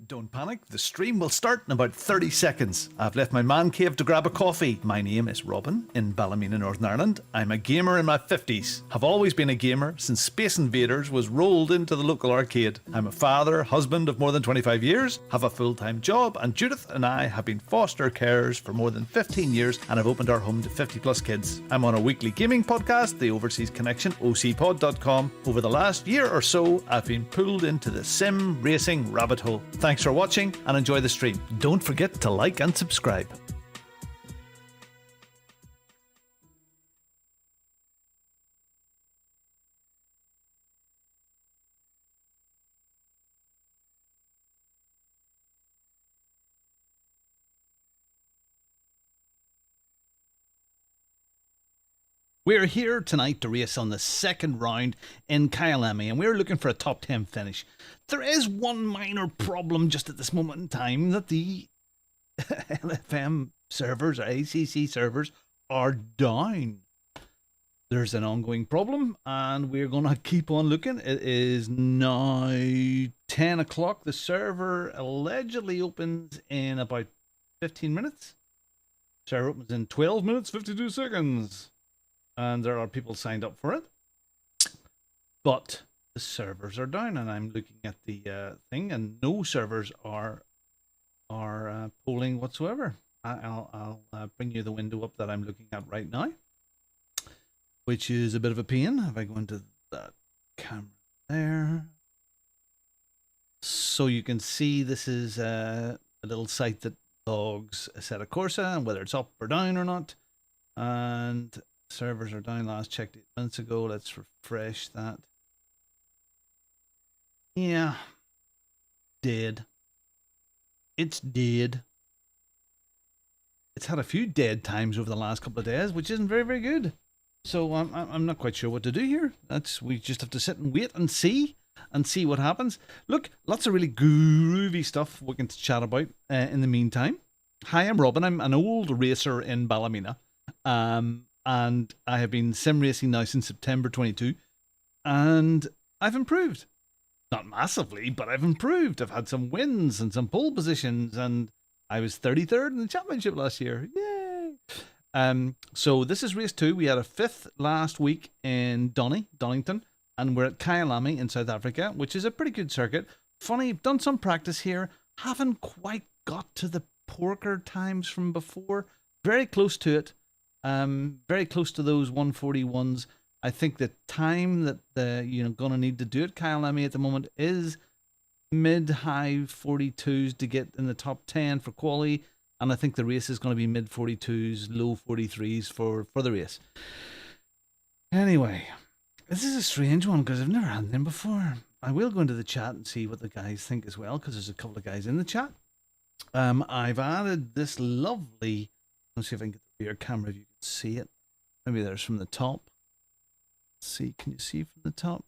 Don't panic, the stream will start in about 30 seconds. I've left my man cave to grab a coffee. My name is Robin, in Ballymena, Northern Ireland. I'm a gamer in my 50s. Have always been a gamer since Space Invaders was rolled into the local arcade. I'm a father, husband of more than 25 years, have a full-time job, and Judith and I have been foster carers for more than 15 years and have opened our home to 50 plus kids. I'm on a weekly gaming podcast, the Overseas Connection, ocpod.com. Over the last year or so, I've been pulled into the sim racing rabbit hole. Thanks for watching and enjoy the stream. Don't forget to like and subscribe. We're here tonight to race on the second round in Kyalami, and we're looking for a top 10 finish. There is one minor problem just at this moment in time, that the LFM servers or ACC servers are down. There's an ongoing problem, and we're going to keep on looking. It is now 10 o'clock. The server allegedly opens in about 15 minutes. Server opens in 12 minutes, 52 seconds. And there are people signed up for it, but the servers are down, and I'm looking at the thing, and no servers are polling whatsoever. I'll bring you the window up that I'm looking at right now, which is a bit of a pain. If I go into that camera there, so you can see this is a little site that logs Assetto Corsa and whether it's up or down or not, and servers are down. Last checked 8 minutes ago. Let's refresh that. Yeah. Dead. It's dead. It's had a few dead times over the last couple of days, which isn't very, very good. So I'm not quite sure what to do here. We just have to sit and wait and see what happens. Look, lots of really groovy stuff we can chat about in the meantime. Hi, I'm Robin. I'm an old racer in Ballymena. And I have been sim racing now since September 22, and I've improved. Not massively, but I've improved. I've had some wins and some pole positions, and I was 33rd in the championship last year. Yay! So this is race 2. We had a 5th last week in Donington, and we're at Kyalami in South Africa, which is a pretty good circuit. Funny, I've done some practice here. Haven't quite got to the porker times from before. Very close to it. Very close to those 141s. I think the time that you're gonna need to do it Kyalami at the moment is mid-high 42s to get in the top 10 for quali, and I think the race is going to be mid 42s, low 43s for the race. Anyway, this is a strange one because I've never had them before. I will go into the chat and see what the guys think as well, because there's a couple of guys in the chat. I've added this lovely. Let's see if I can get your camera view. See it. Maybe there's from the top. Let's see, can you see from the top?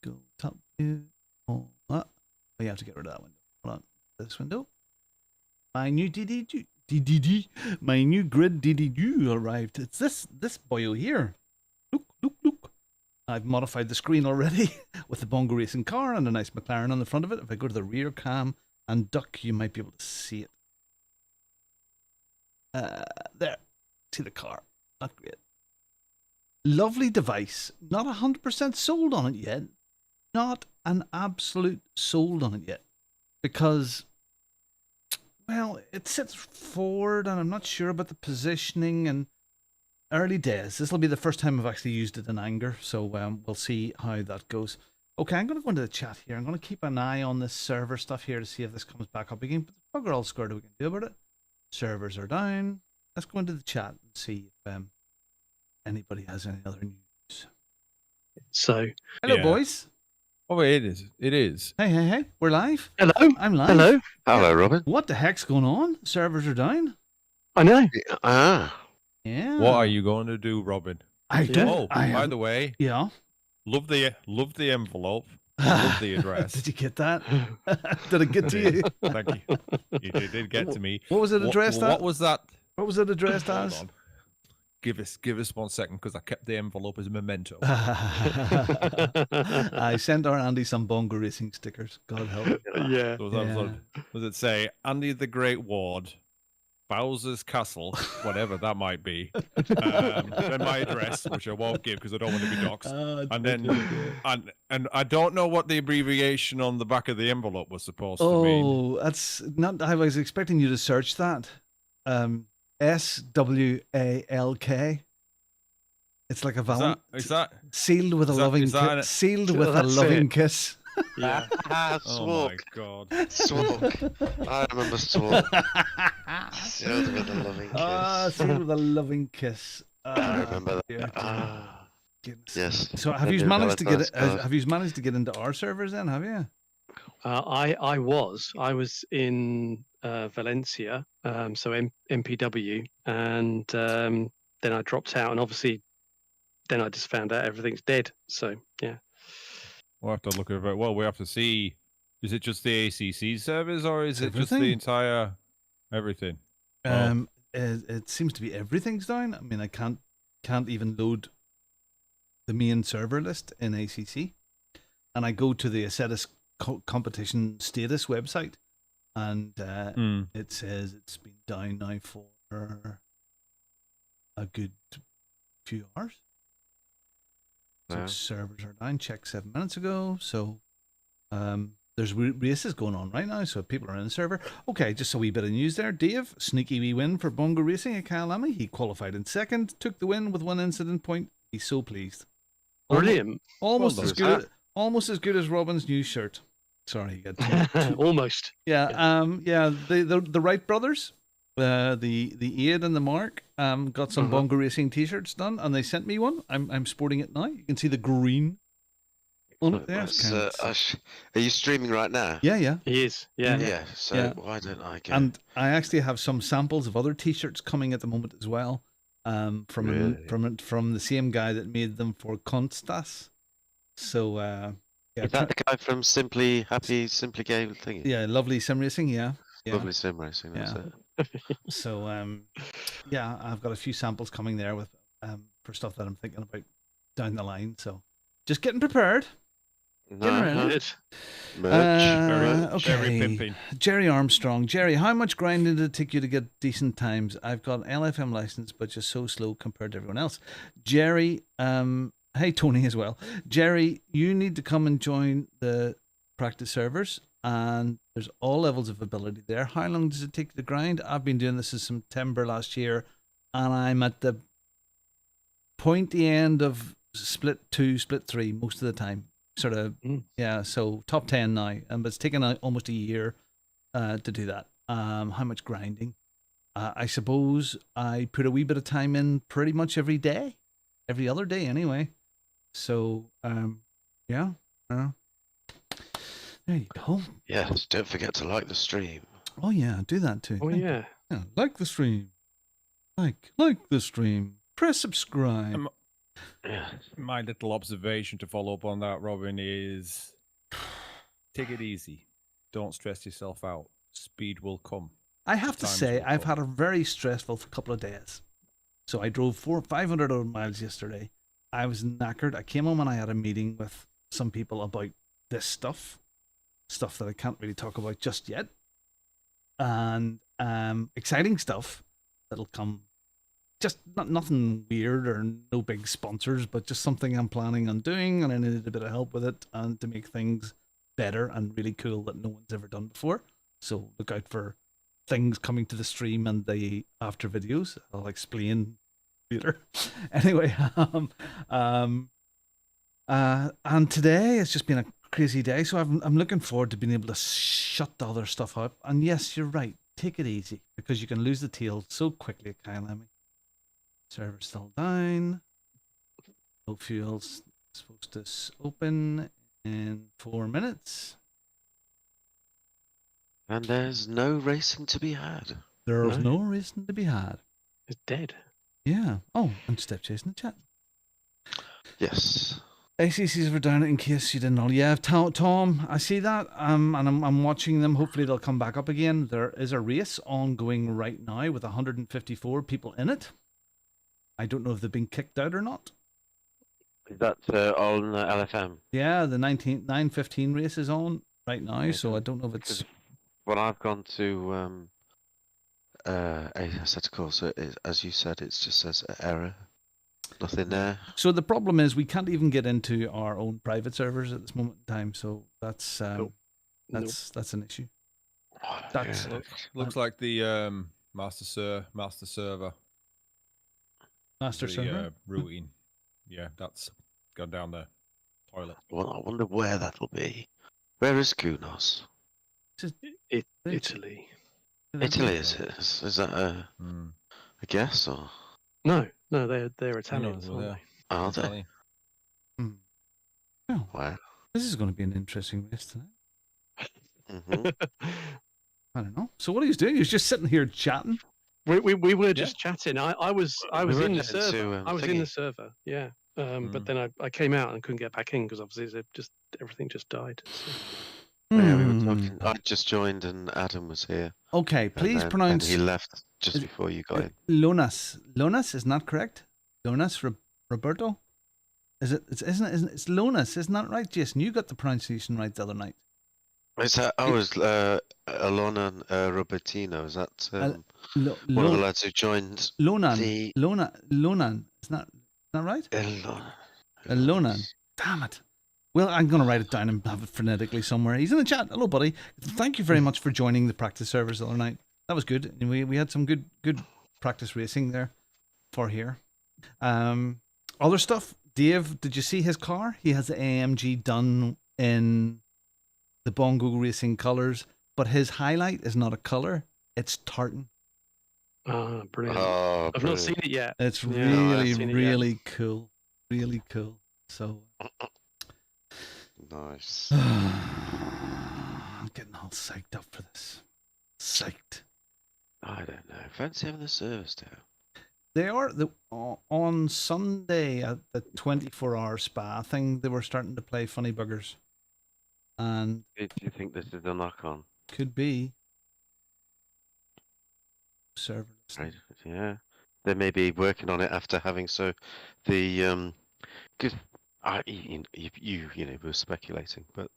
Go top view. Oh, you have to get rid of that window. Hold on. This window. My new my new grid DDD arrived. It's this boyo here. Look. I've modified the screen already with the Bongo Racing car and a nice McLaren on the front of it. If I go to the rear cam and duck, you might be able to see it. There. See the car. Not great. Lovely device. Not 100% sold on it yet. Not an absolute sold on it yet. Because, well, it sits forward and I'm not sure about the positioning and early days. This will be the first time I've actually used it in anger. So we'll see how that goes. Okay, I'm going to go into the chat here. I'm going to keep an eye on this server stuff here to see if this comes back up again. But bugger all squared we can do about it. Servers are down. Let's go into the chat and see if anybody has any other news. So, hello, boys. Oh, it is. It is. Hey. We're live. hello. I'm live. Hello. Hello, Robin. What the heck's going on? Servers are down. I know. Yeah. What are you going to do, Robin? I don't. Oh, by the way, yeah. love the envelope. Love the address. Did you get that? Did it get to you? Thank you. You did get to me. What was it addressed at? What was that? What was it addressed Hold as? on. Give us 1 second because I kept the envelope as a memento. I sent our Andy some Bongo Racing stickers. God help me. Yeah. So Yeah. does it say Andy the Great Ward, Bowser's Castle, whatever that might be, then my address, which I won't give because I don't want to be doxxed, and then and I don't know what the abbreviation on the back of the envelope was supposed to mean. Oh, that's not. I was expecting you to search that. SWALK. It's like a Valentine. Is that Sealed with a loving kiss. Sealed with a That's loving it. kiss. Yeah. oh my Swalk. god. Swalk. I remember Swalk. Sealed with a loving kiss. Sealed with a loving kiss. I remember that. dear Yes. goodness. So have They you do managed to get it? Valentine's Have you managed to get into our servers then? Have you? I was in Valencia, so MPW, and then I dropped out, and obviously, then I just found out everything's dead. So yeah. We'll have to look at it. Well, we have to see. Is it just the ACC servers, or is It's it just the everything. entire everything? It seems to be everything's down. I mean, I can't even load the main server list in ACC, and I go to the Assetto competition status website, and it says it's been down now for a good few hours. So Yeah. servers are down. Checked 7 minutes ago. So there's races going on right now, so people are in the server. Okay, just a wee bit of news there. Dave, sneaky wee win for Bongo Racing at Kyalami. He qualified in second, took the win with 1 incident point. He's so pleased. Brilliant. Almost Well as done. good. Almost as good as Robin's new shirt. Sorry, you got two. Almost. Yeah, the Wright brothers, the Aid and the Mark, got some Bongo Racing t-shirts done, and they sent me one. I'm sporting it now. You can see the green on it there. It's That's, kind of- are you streaming right now? yeah. He is. Yeah. Yeah. So Yeah. why don't I get? And I actually have some samples of other t-shirts coming at the moment as well. From the same guy that made them for Constas. So yeah, Is that the guy from Simply Game thingy? yeah, lovely sim racing, yeah. Lovely sim racing. That's Yeah. it. So yeah, I've got a few samples coming there with for stuff that I'm thinking about down the line. So just getting prepared. Getting ready. Good. Merch. Very pimping. Jerry Armstrong. Jerry, how much grinding did it take you to get decent times? I've got an LFM license, but just so slow compared to everyone else. Jerry, hey Tony as well. Jerry, you need to come and join the practice servers, and there's all levels of ability there. How long does it take to grind? I've been doing this since September last year, and I'm at the pointy end of split 2, split 3 most of the time. Sort of, yeah. So top 10 now, but it's taken almost a year to do that. How much grinding? I suppose I put a wee bit of time in pretty much every day, every other day anyway. So yeah. There you go. Yes. Don't forget to like the stream. Oh yeah, do that too. Oh Thank you. yeah. Yeah, like the stream. Like the stream. Press subscribe. Yeah. My little observation to follow up on that, Robin, is take it easy. Don't stress yourself out. Speed will come. I have to Times say, will I've come. had a very stressful couple of days. So I drove 500 odd miles yesterday. I was knackered. I came home and I had a meeting with some people about this stuff that I can't really talk about just yet, and exciting stuff that'll come. Just nothing weird or no big sponsors, but just something I'm planning on doing, and I needed a bit of help with it and to make things better and really cool that no one's ever done before. So look out for things coming to the stream and the after videos. I'll explain later. Anyway, and today it's just been a crazy day, so I'm looking forward to being able to shut the other stuff out. And yes, you're right. Take it easy because you can lose the tail so quickly at Kyalami. Server still down. No fuel's supposed to open in 4 minutes. And there's no racing to be had. There's no reason to be had. It's dead. Yeah. Oh, and step chasing the chat. Yes. ACCs were down in case you didn't know. Yeah, Tom, I see that. And I'm watching them. Hopefully they'll come back up again. There is a race ongoing right now with 154 people in it. I don't know if they've been kicked out or not. Is that on LFM? Yeah, the 915 race is on right now, Yeah, so I don't know if it's... When I've gone to Assetto Corsa, as you said, it just says error. Nothing there. So the problem is we can't even get into our own private servers at this moment in time, so that's that's an issue. That's looks like the master server master server routing. Yeah, that's gone down the toilet. Well, I wonder where that'll be. Where is Kunos? Italy. Italy, is it? Is that a guess or? No, they're Italians. Are they? Oh, wow. This is going to be an interesting race tonight. I don't know. So what are you doing? You're just sitting here chatting. We were just chatting. I was in the server. I was in the server. Yeah. But then I came out and couldn't get back in because obviously everything just died. So. Yeah, we were talking. I just joined and Adam was here. Okay, please pronounce. And he left just before you got in. Lonas. Lonas is not correct. Lonas Roberto. Isn't it? It's Lonas. Isn't that right, Jason? You got the pronunciation right the other night. Is that? Oh, it's Alona Robertino. Is that one of the lads who joined? Lonan. Lonan. Isn't that right? Lonan. Damn it. Well, I'm going to write it down and have it phonetically somewhere. He's in the chat. Hello, buddy. Thank you very much for joining the practice servers the other night. That was good. And we had some good practice racing there for here. Other stuff. Dave, did you see his car? He has the AMG done in the Bongo Racing colours, but his highlight is not a colour. It's tartan. Oh, brilliant. I've not seen it yet. It's really cool. Really cool. So... Nice. I'm getting all psyched up for this. Psyched. I don't know. Fancy having the service down. They are on Sunday at the 24-hour spa thing. They were starting to play Funny Buggers, and do you think this is a knock-on? Could be. Server. Right. Yeah. They may be working on it after having the because. You know, were speculating, but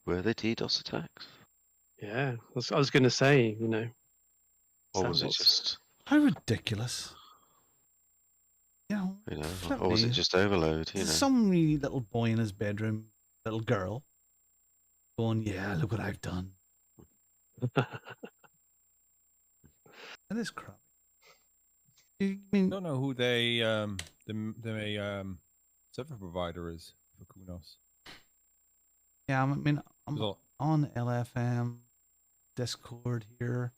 were they DDoS attacks? Yeah, I was going to say, you know. Or was it just... How ridiculous. You know, or was it just overload, you know? Some wee little boy in his bedroom, little girl, going, yeah, look what I've done. That is crap. I don't know who the server provider is for Kunos. Yeah, I mean, I'm on LFM Discord here.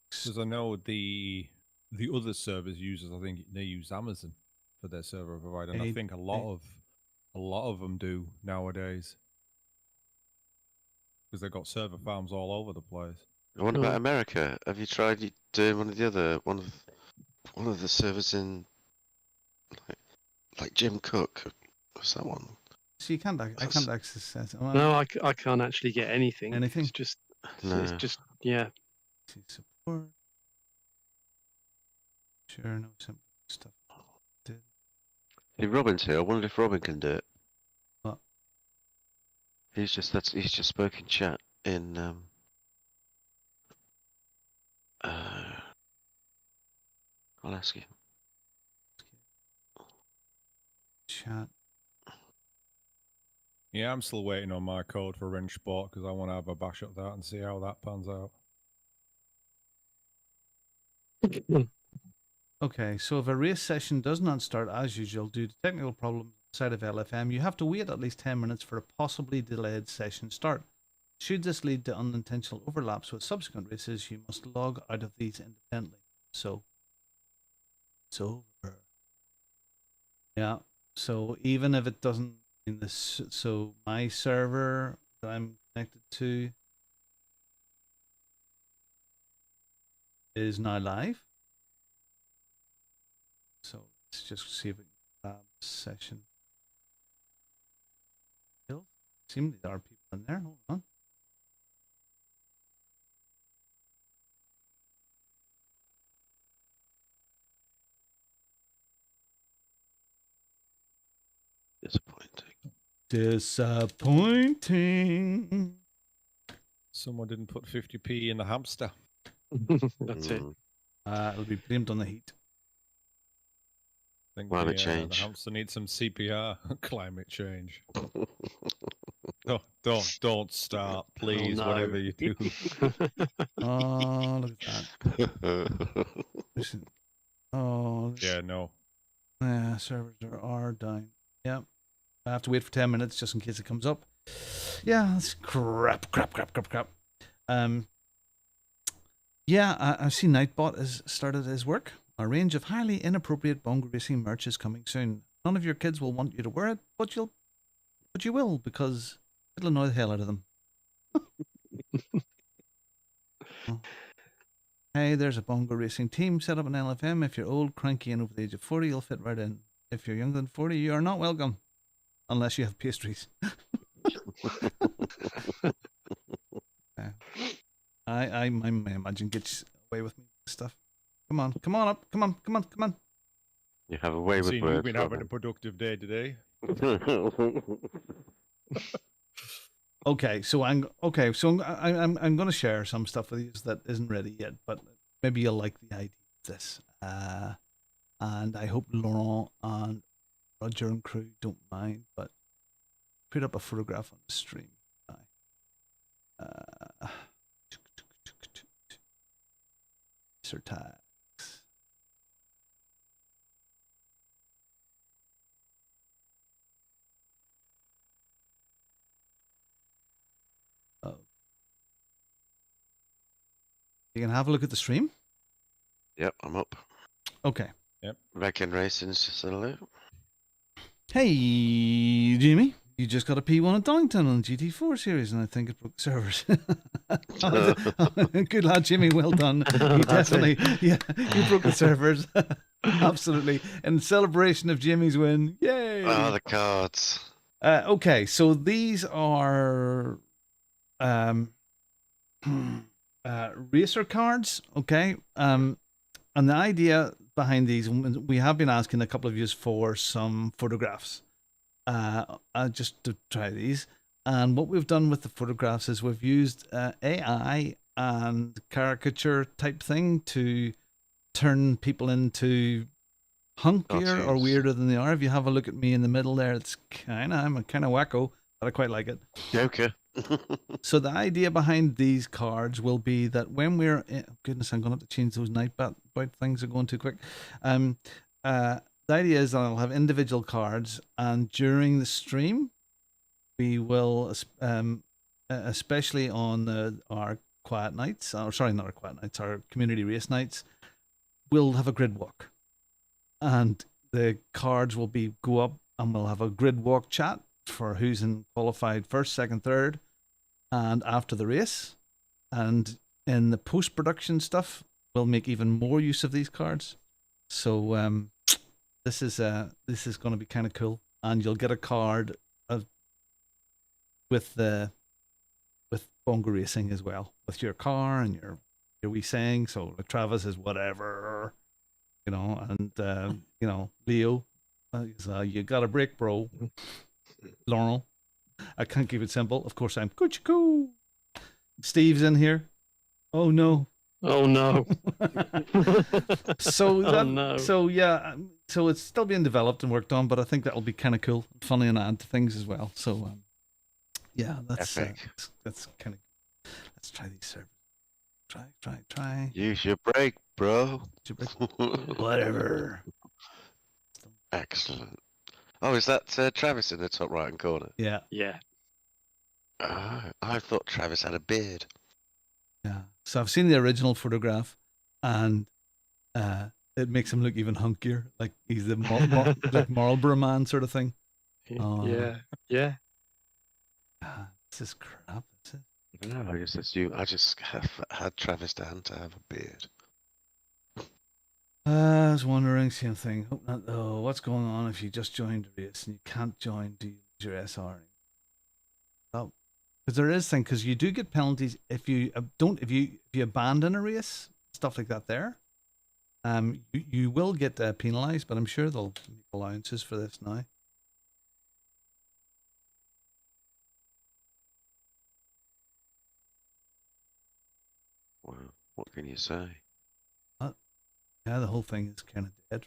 Because I know the other servers users, I think they use Amazon for their server provider, and I think a lot of them do nowadays because they've got server farms all over the place. What about America? Have you tried doing one of the servers in? Like Jim Cook, what's that one? So you can't. I can't access that. Well, no, I can't actually get anything. Anything? It's just. It's just yeah. Support. Sure, no simple stuff. Hey, Robin's here. I wonder if Robin can do it. What? He's just spoken chat in I'll ask you. Chat. Yeah, I'm still waiting on my code for Wrench Sport because I want to have a bash at that and see how that pans out. Okay, so if a race session does not start as usual due to technical problems outside of LFM, you have to wait at least 10 minutes for a possibly delayed session start. Should this lead to unintentional overlaps with subsequent races, you must log out of these independently. So, it's over. Yeah. So even if it doesn't in this, so my server that I'm connected to is now live. So let's just see if we can grab session. Seems there are people in there. Hold on. Disappointing. Someone didn't put 50p in the hamster. That's it. It'll be blamed on the heat. I think Climate the change. hamster needs some CPR. Climate change. Don't start, please. no. Whatever you do. Oh, look at that. Oh, Yeah, no. yeah, servers are dying. Yeah. I have to wait for 10 minutes just in case it comes up. Yeah, that's crap. Yeah, I see Nightbot has started his work. A range of highly inappropriate Bongo Racing merch is coming soon. None of your kids will want you to wear it, but you will because it'll annoy the hell out of them. Oh. Hey, there's a Bongo Racing team set up in LFM. If you're old, cranky, and over the age of 40, you'll fit right in. If you're younger than 40, you are not welcome. Unless you have pastries. I imagine gets away with me stuff. Come on up. Come on. You have a way with You've words. been having a productive day today. Okay, so I'm going to share some stuff with you that isn't ready yet, but maybe you'll like the idea of this. And I hope Laurent and Roger and crew don't mind, but put up a photograph on the stream. Sir tax. Oh. You can have a look at the stream? Yep, I'm up. Okay. Yep. Reckon Racing's just hello. Hey, Jimmy. You just got a P1 at Donington on the GT4 series, and I think it broke the servers. Good lad, Jimmy. Well done. You definitely, you broke the servers. Absolutely. In celebration of Jimmy's win. Yay. Oh, the cards. Okay, so these are racer cards. Okay. And the idea behind these, we have been asking a couple of you for some photographs. Just to try these. And what we've done with the photographs is we've used AI and caricature type thing to turn people into hunkier or weirder than they are. If you have a look at me in the middle there, I'm kind of wacko, but I quite like it. Joker. So the idea behind these cards will be that when we're goodness, I'm going to have to change those Nightbot things are going too quick. The idea is that I'll have individual cards, and during the stream, we will, especially on our quiet nights, or sorry, not our quiet nights, our community race nights, we'll have a grid walk, and the cards will go up, and we'll have a grid walk chat for who's in qualified first, second, third, and after the race, and in the post-production stuff, we'll make even more use of these cards. So this is going to be kind of cool, and you'll get a card with Bongo Racing as well, with your car and your wee saying. So like Travis is whatever, and Leo, you got a break, bro. Laurel, I can't keep it simple. Of course, I'm Kuchiku. Steve's in here. Oh no. Oh no. So yeah, so it's still being developed and worked on, but I think that'll be kind of cool, funny, and add to things as well. So yeah, that's kind of. Let's try these servers. Try. Use your brake, bro. Whatever. Excellent. Oh, is that Travis in the top right hand corner? Yeah. Yeah. I thought Travis had a beard. Yeah. So I've seen the original photograph, and it makes him look even hunkier, like he's the like Marlboro man sort of thing. Yeah. This is crap. No, I guess that's you. I just have had Travis down to have a beard. I was wondering, same thing. Hope not. Oh, what's going on if you just joined a race and you can't join? Do you lose your SR? Oh, because there is thing, because you do get penalties if you if you abandon a race, stuff like that. There, you will get penalised, but I'm sure they'll make allowances for this now. What can you say? Yeah, the whole thing is kind of dead.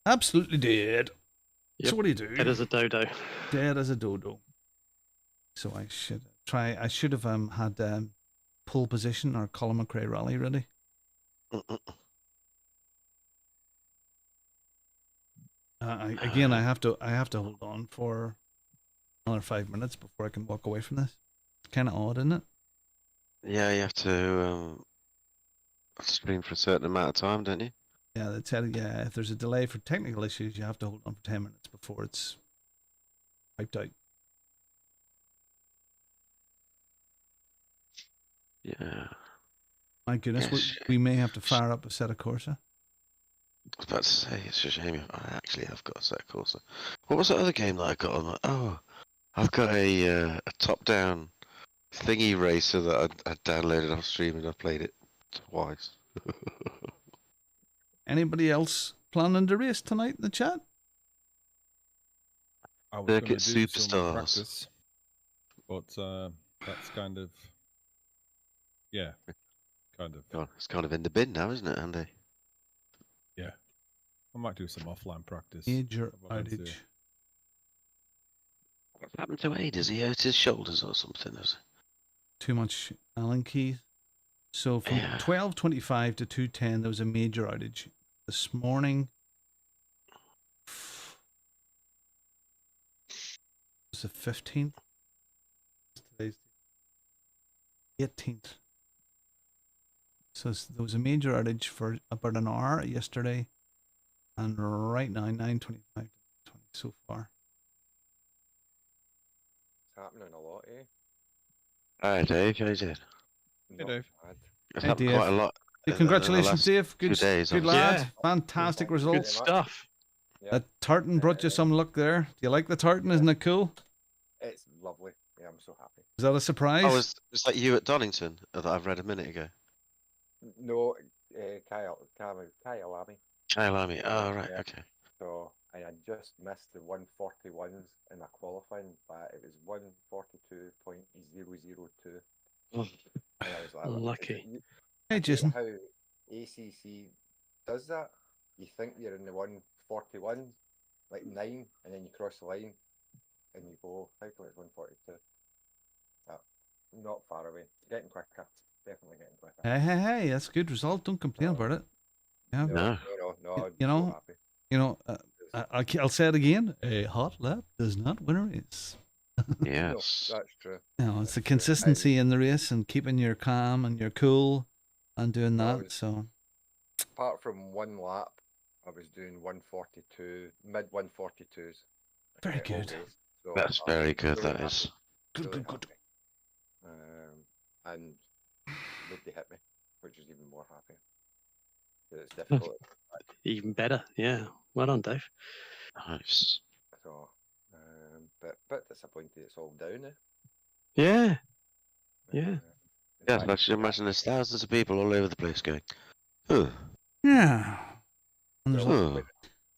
Absolutely dead. Yep. So what do you do? Dead as a dodo. Dead as a dodo. So I should try. I should have had pole position or Colin McRae rally ready. Again, I have to hold on for another 5 minutes before I can walk away from this. It's kind of odd, isn't it? Yeah, you have to stream for a certain amount of time, don't you? Yeah, they tell you, yeah, if there's a delay for technical issues, you have to hold on for 10 minutes before it's wiped out. Yeah. My goodness, Yes. we may have to fire up a set of Corsa. I was about to say, it's a shame. I actually have got a set of Corsa. What was that other game that I got on? Oh, I've got a top-down thingy racer that I downloaded off stream and I played it twice. Anybody else planning to race tonight in the chat? I was going to Circuit do some Superstars. practice, but that's kind of, yeah, kind of. God, it's kind of in the bin now, isn't it, Andy? Yeah, I might do some offline practice. Major at Valencia. outage. What happened to Aid? Has he hurt his shoulders or something? Too much Allen keys. So from Yeah. 12:25 to 2:10, there was a major outage. This morning, was the 15th. Today's the 18th. So there was a major outage for about an hour yesterday, and right now 9:25 to 20 so far. It's happening a lot, eh? Hi, Dave. How you doing? Hey, Dave. Bad. It's Hey, happened Dave. quite a lot. Hey, in the congratulations, last Dave. Good, 2 days, good obviously. lad. Yeah. Fantastic Good Good results. stuff. Yeah, That tartan brought you some luck there. Do you like the tartan? Isn't it cool? it's lovely. Yeah, I'm so happy. Is that a surprise? Oh, was that you at Donington that I've read a minute ago? No, Kyalami. Kyalami. Oh, right. Yeah. Okay. So I had just missed the 141s in a qualifying, but it was 142.002. Oh, And I was like, lucky. Hey, Jason. How ACC does that? You think you're in the 141, like 9, and then you cross the line and you go, how come it's 142? Not far away. Getting quicker. Definitely getting quicker. Hey, that's a good result. Don't complain about it. Yeah. No. No. I'm You know, so happy. You know, I'll say it again. A hot lap does not win a race. Yes. No, that's true. You know, it's the That's true. consistency in the race and keeping your calm and your cool and doing Well, that. So Apart from one lap, I was doing 142, mid 142s. Very all good. race. So That's I'm very good, really that happy, is. good, really good, good. happy. And nobody hit me, which is even more happy. 'Cause it's difficult. Even better. Yeah. Well done, Dave. Nice. So, but disappointed it's all down now. Yeah. Yeah. In Yeah, fact, imagine there's thousands of people all over the place going, oh, Yeah. And there's well,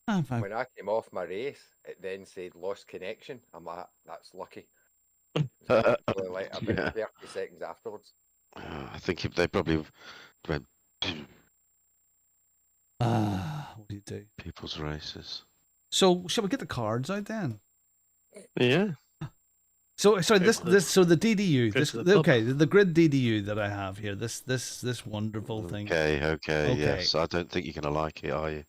oh. when I came off my race, it then said lost connection. I'm like, that's lucky. So probably like about Yeah. 30 seconds afterwards. I think they probably went what do you do? people's races. So shall we get the cards out then? Yeah. So sorry, Go this to the- this so the DDU, go this to the pub. okay, the grid DDU that I have here, this wonderful thing. Okay, yes. I don't think you're gonna like it, are you?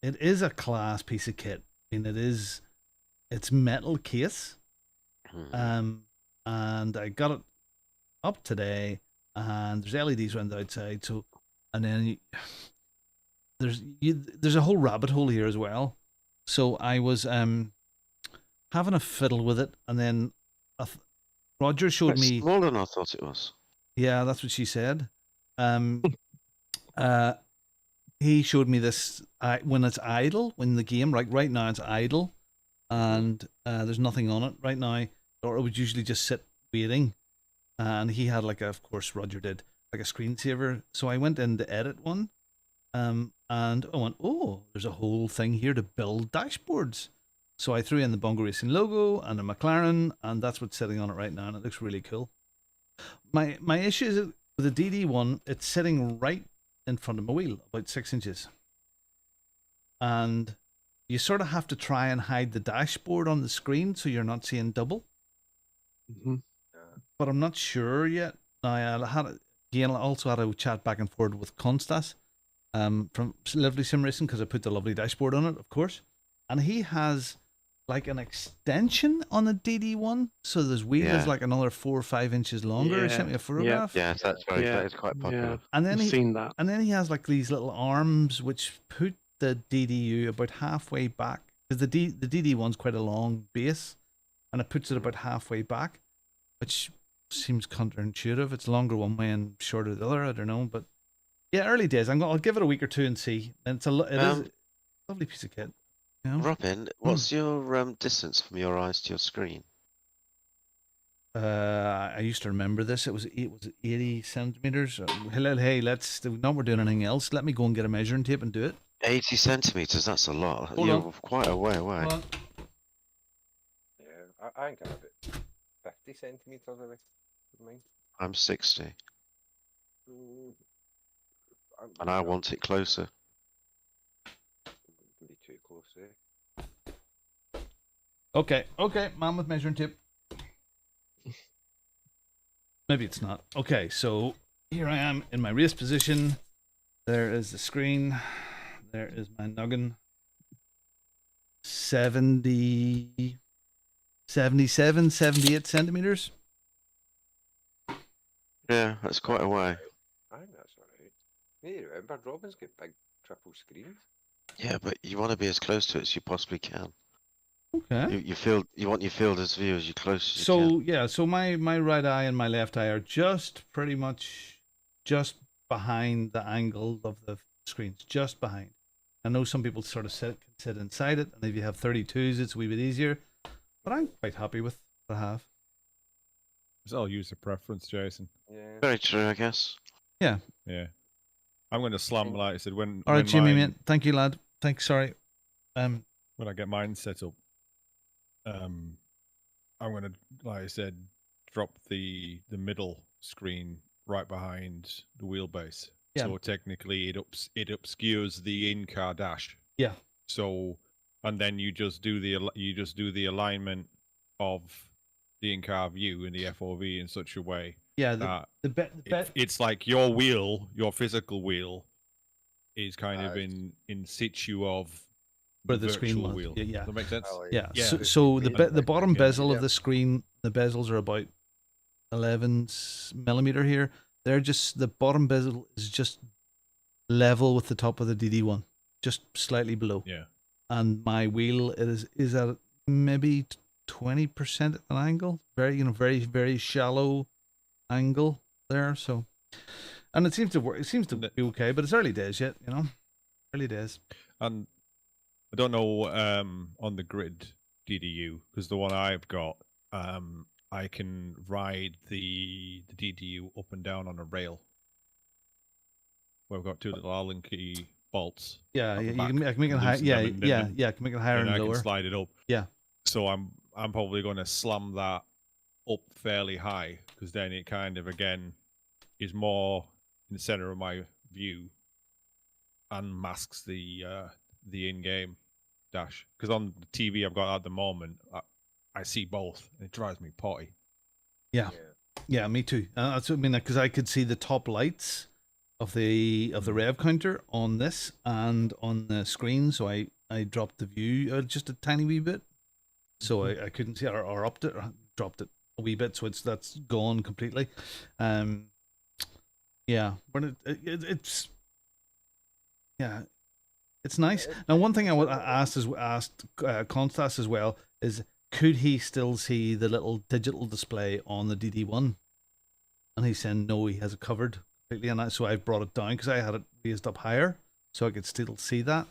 It is a class piece of kit. I mean, it's metal case. And I got it up today, and there's LEDs around the outside. So, and then there's a whole rabbit hole here as well. So I was having a fiddle with it, and then Roger showed It's me. smaller than I thought it was. Yeah, that's what she said. He showed me this when it's idle, when the game right now it's idle, and there's nothing on it right now, or it would usually just sit waiting. And he had of course Roger did, like a screensaver. So I went in to edit one, and I went, oh, there's a whole thing here to build dashboards. So I threw in the Bongo Racing logo and a McLaren, and that's what's sitting on it right now, and it looks really cool. My issue is with the DD1, it's sitting right in front of my wheel, about 6 inches. And you sort of have to try and hide the dashboard on the screen so you're not seeing double. Mm-hmm. But I'm not sure yet. Now, I also had a chat back and forth with Constas from Lovely Sim Racing, because I put the lovely dashboard on it, of course. And he has like an extension on the DD1, so this wheel is like another 4 or 5 inches longer. He sent me a photograph. Yeah, that's very. Yeah. That is quite popular. Yeah. And then I've seen that. And then he has like these little arms which put the DDU about halfway back, because the DD1's quite a long base, and it puts it about halfway back, which seems counterintuitive. It's longer one way and shorter the other. I don't know, but yeah, early days. I'll give it a week or two and see. And it is a lovely piece of kit. You know? Robin, what's your distance from your eyes to your screen? I used to remember this. It was 80 centimeters. Hey, now we're doing anything else. Let me go and get a measuring tape and do it. 80 centimeters. That's a lot. Hold You're on. quite a way away. Hold on. Yeah, I think I'm about 50 centimeters away from mine. I'm 60, and I I'm want it closer. be too close, eh? Okay, man with measuring tape. Maybe it's not. Okay, so here I am in my race position. There is the screen. There is my noggin. 70, 77, 78 centimeters. Yeah, that's quite a way. I think that's alright. Hey, remember, Robin's got big triple screens. Yeah, but you want to be as close to it as you possibly can. Okay. You want your fielder's view as close as you So can. yeah, so my right eye and my left eye are just pretty much just behind the angle of the screens, just behind. I know some people sort of can sit inside it, and if you have 32s, it's a wee bit easier. But I'm quite happy with what I have. It's all user preference, Jason. Yeah. Very true, I guess. Yeah. I'm going to slam, like I said, when All right, Jimmy, mine, mate. Thank you, lad. Thanks. Sorry. when I get mine set up, I'm going to, like I said, drop the middle screen right behind the wheelbase. Yeah. So technically, it obscures the in-car dash. Yeah. So, and then you just do the alignment of the in-car view in the FOV in such a way. Yeah. That The it's like your wheel, your physical wheel, is kind of in situ of where the screen virtual was. wheel. Yeah. Does that make sense? Yeah. Yeah. So the bottom bezel Yeah. of the screen, the bezels are about 11 millimeter here. They're just, the bottom bezel is just level with the top of the DD1, just slightly below. Yeah. And my wheel is at maybe 20% at an angle, very very shallow angle there. So, and it seems to work. It seems to be okay, but it's early days yet. Early days. And I don't know on the grid DDU, because the one I've got, I can ride the DDU up and down on a rail. Where we've got two little Allen key bolts. Yeah, at the I back, can make it higher. loosen Yeah, them and yeah, then- yeah. I can make it higher and and I lower. can slide it up. Yeah. So I'm probably going to slam that up fairly high, because then it kind of again is more in the center of my view and masks the in-game dash. Because on the TV I've got at the moment, I see both, and it drives me potty. Yeah, me too. That's what I mean, because I could see the top lights of the rev counter on this and on the screen, so I dropped the view just a tiny wee bit, so I couldn't see it, or upped it, or dropped it a wee bit, so that's gone completely. Yeah, when it's yeah, it's nice. Now, one thing I asked Constas as well is, could he still see the little digital display on the DD1? And he said no, he has it covered completely. And so I brought it down because I had it raised up higher, so I could still see that.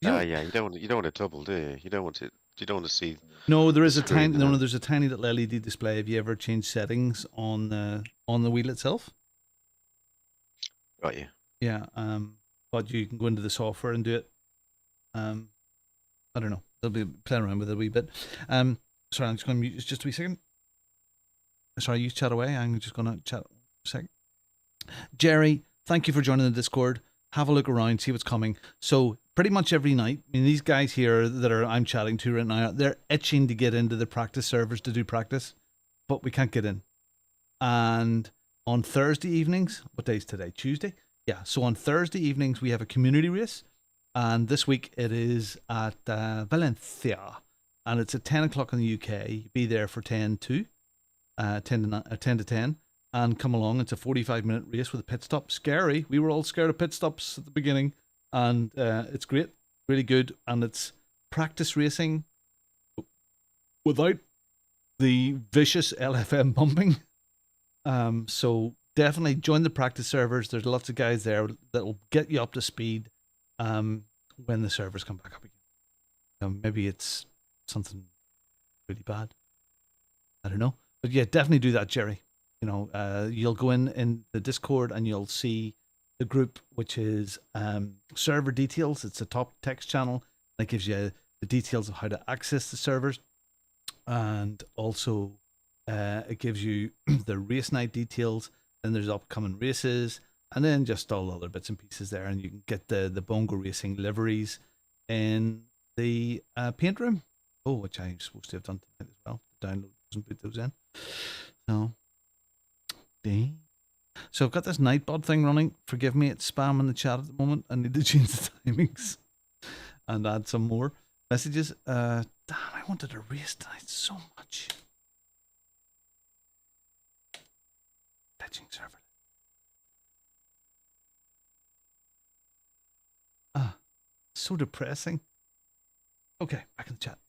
Yeah, you don't want to double, do you? You don't want to see. No, there is a screen, tiny there's a tiny little LED display. Have you ever changed settings on the wheel itself? Got you. Yeah, but you can go into the software and do it. I don't know. They'll be playing around with it a wee bit. Sorry, I'm just going to mute just a wee second. sorry, you chat away. I'm just going to chat a sec. Jerry, thank you for joining the Discord. Have a look around, see what's coming. So pretty much every night, I mean, these guys here that I'm chatting to right now, they're itching to get into the practice servers to do practice, but we can't get in. And on Thursday evenings, what day is today? Tuesday? Yeah, so on Thursday evenings, we have a community race. And this week it is at Valencia. And it's at 10 o'clock in the UK. Be there for 10 to 10. And come along. It's a 45-minute race with a pit stop. Scary. We were all scared of pit stops at the beginning. And it's great. Really good. And it's practice racing without the vicious LFM bumping. So definitely join the practice servers. There's lots of guys there that will get you up to speed when the servers come back up again. Maybe it's something really bad. I don't know. But yeah, definitely do that, Jerry. You know, you'll go in the Discord and you'll see the group, which is server details. It's a top text channel that gives you the details of how to access the servers. And also it gives you the race night details. Then there's upcoming races. And then just all the other bits and pieces there. And you can get the Bongo Racing liveries in the paint room. Oh, which I'm supposed to have done tonight as well. Download those and put those in. So... So I've got this Nightbot thing running. Forgive me, it's spam in the chat at the moment. I need to change the timings and add some more messages. Damn, I wanted to race tonight so much. Fetching server. So depressing. Okay, back in the chat.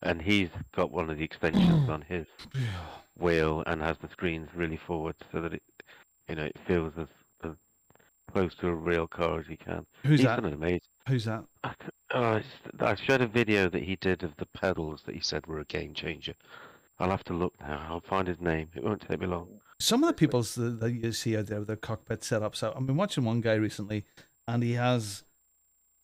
And he's got one of the extensions on his wheel and has the screens really forward so that it, you know, it feels as close to a real car as he can. Who's He's that? done an amazing. Who's that? I showed a video that he did of the pedals that he said were a game changer. I'll have to look now. I'll find his name. It won't take me long. Some of the people that you see out there with their cockpit setups. I've been watching one guy recently, and he has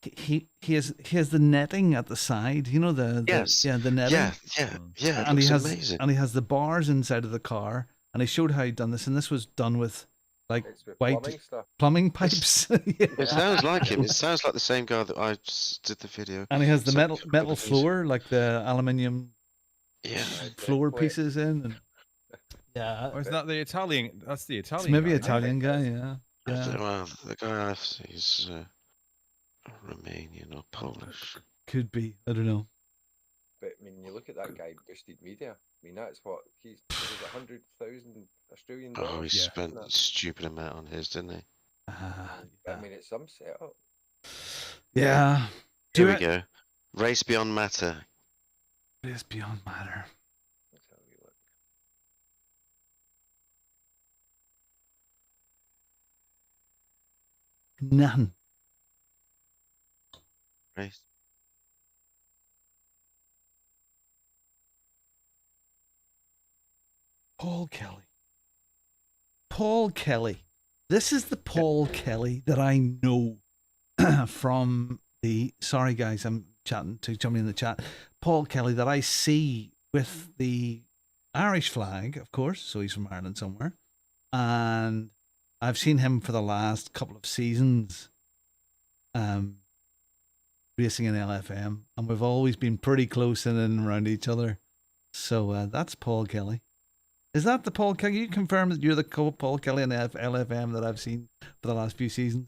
the netting at the side. You know the netting. Yeah. And he has amazing. and he has the bars inside of the car, and he showed how he'd done this, and this was done with like It's with white plumbing stuff. pipes. It sounds like him. It sounds like the same guy that I just did the video. And he has the So- metal floor, like the aluminium Yeah. floor Plate. pieces in. And yeah, Or is that the Italian? That's the Italian. it's maybe guy, Italian guy. I don't Yeah, know, the guy I've seen is Romanian or Polish. could be. I don't know. But I mean, you look at that guy, Boosted Media. I mean, that's what he's 100,000 Australian dollars. Oh, he spent a stupid amount on his, didn't he? I mean, it's some setup. Yeah. Here we go. Race Beyond Matter. Race Beyond Matter. Let's have a wee look. None. Race. Paul Kelly. Paul Kelly. This is the Paul Kelly that I know from the... Sorry, guys, I'm chatting to somebody in the chat. Paul Kelly that I see with the Irish flag, of course, so he's from Ireland somewhere. And I've seen him for the last couple of seasons racing in LFM. And we've always been pretty close in and around each other. So that's Paul Kelly. Is that the Paul Kelly? You confirm that you're the Paul Kelly in LFM that I've seen for the last few seasons?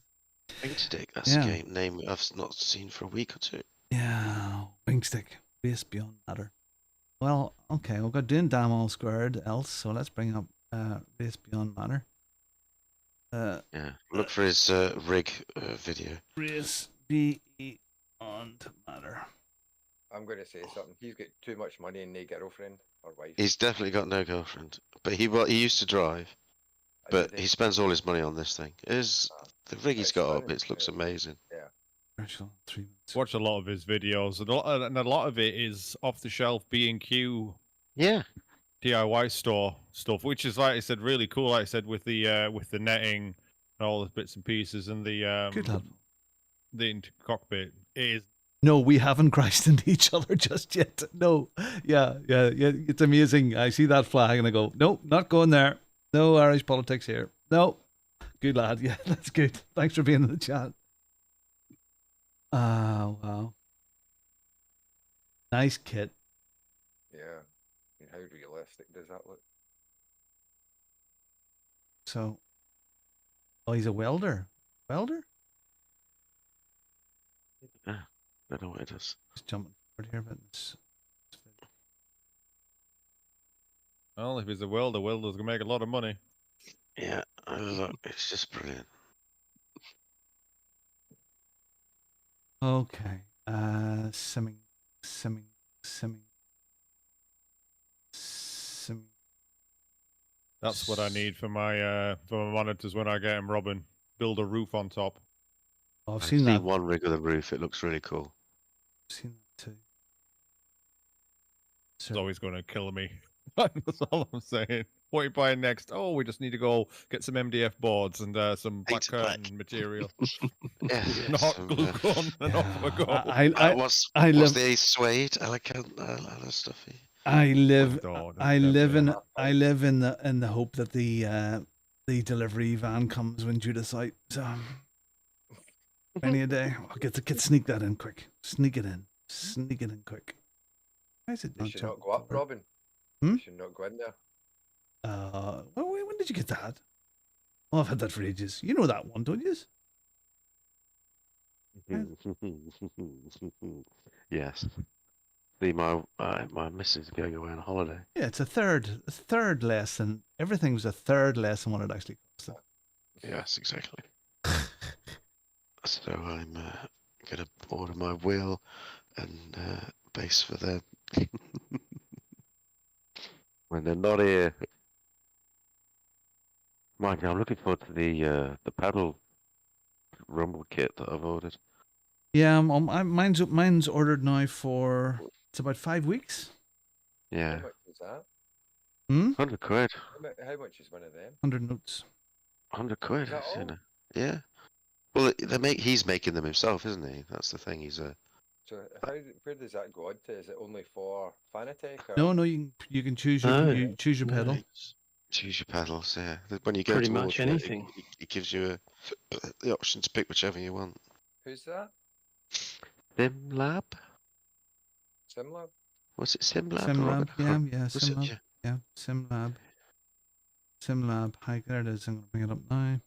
Wingstick, that's a game name I've not seen for a week or two. Yeah, Wingstick. Race Beyond Matter. Well, okay, we've got doing damn all squared else, so let's bring up Race Beyond Matter. Yeah, look for his rig video. Race Beyond Matter. I'm going to say something. He's got too much money and no girlfriend or wife. He's definitely got no girlfriend, but he used to drive. But he spends all his money on this thing. The rig he's got up, it looks amazing. Yeah. 3 months. Watch a lot of his videos, and a lot of it is off the shelf B&Q. Yeah. DIY store stuff, which is, like I said, really cool. Like I said, with the netting and all the bits and pieces and the Good lad. the cockpit, it is No, we haven't crashed into each other just yet. No. Yeah. It's amazing. I see that flag and I go, no, not going there. No Irish politics here. No. Good lad. Yeah, that's good. Thanks for being in the chat. Wow. Nice kit. Yeah. I mean, how realistic does that look? So, oh, he's a welder. Welder? Yeah, I don't know what it is. Just jumping forward here, but it's Well, if he's a welder, welders can make a lot of money. Yeah, look, it's just brilliant. okay. Simming. That's what I need for my monitors when I get them, Robin. Build a roof on top. Oh, I've I've seen that. one rig of the roof. It looks really cool. I've seen that too. It's always going to kill me. That's all I'm saying. What are you buying next? Oh, we just need to go get some MDF boards and some black Painted black. curtain material. Yeah, Not some, glue gun, and off we go. what's live. the suede? I like other stuff. I live Don't in the hope that the delivery van comes when due to site. So many a day. I'll get sneak that in quick. Sneak it in quick. Why is it You not should not jumping go up, forward? Robin. Hmm? You should not go in there. Well, when did you get that? Oh, I've had that for ages. You know that one, don't you? Yes. See, my missus is going away on holiday. Yeah, it's a third less than everything was a third less than what it actually cost. Yes, exactly. So I'm gonna order my wheel and base for them when they're not here. Mind you, I'm looking forward to the paddle rumble kit that I've ordered. Yeah, mine's ordered now for it's about 5 weeks. Yeah. How much is that? 100 quid. How much is one of them? 100 notes. 100 quid. Is that all? Yeah. Well, he's making them himself, isn't he? That's the thing. He's a. So where does that go on to? Is it only for Fanatec? Or? No, you can choose your choose your pedal. Nice. Choose your pedals. Yeah. When you go Pretty to much order anything. it gives you the option to pick whichever you want. Who's that? SimLab. Similar? Was it SimLab? SimLab, yeah, Was it? SimLab, yeah, SimLab. SimLab, hi, there it is. I'm gonna bring it up now.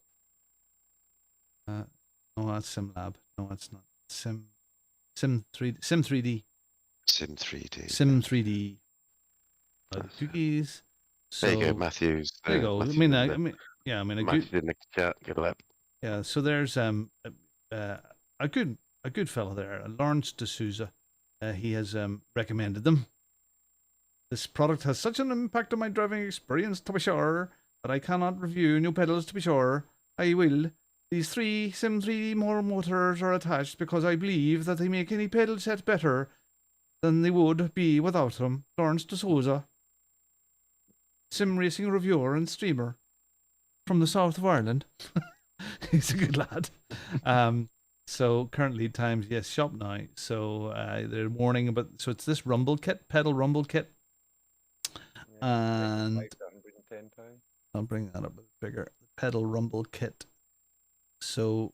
No, that's SimLab. No, it's not. Sim3D. Sim3D. Sim3D. Cookies. So, there you go, Matthews. There you go. Matthews I mean, a Matthews good. in the chat. Good luck. Yeah. So there's a good fellow there, Lawrence D'Souza. He has recommended them. This product has such an impact on my driving experience, to be sure, that I cannot review new pedals, to be sure. I will. These 3 Sim3D motors are attached because I believe that they make any pedal set better than they would be without them. Lawrence D'Souza, sim racing reviewer and streamer from the south of Ireland. He's a good lad. So current lead times, yes, shop now. So they're warning about. So it's this rumble kit, pedal rumble kit, and like £110. I'll bring that up a bit bigger. Pedal rumble kit. So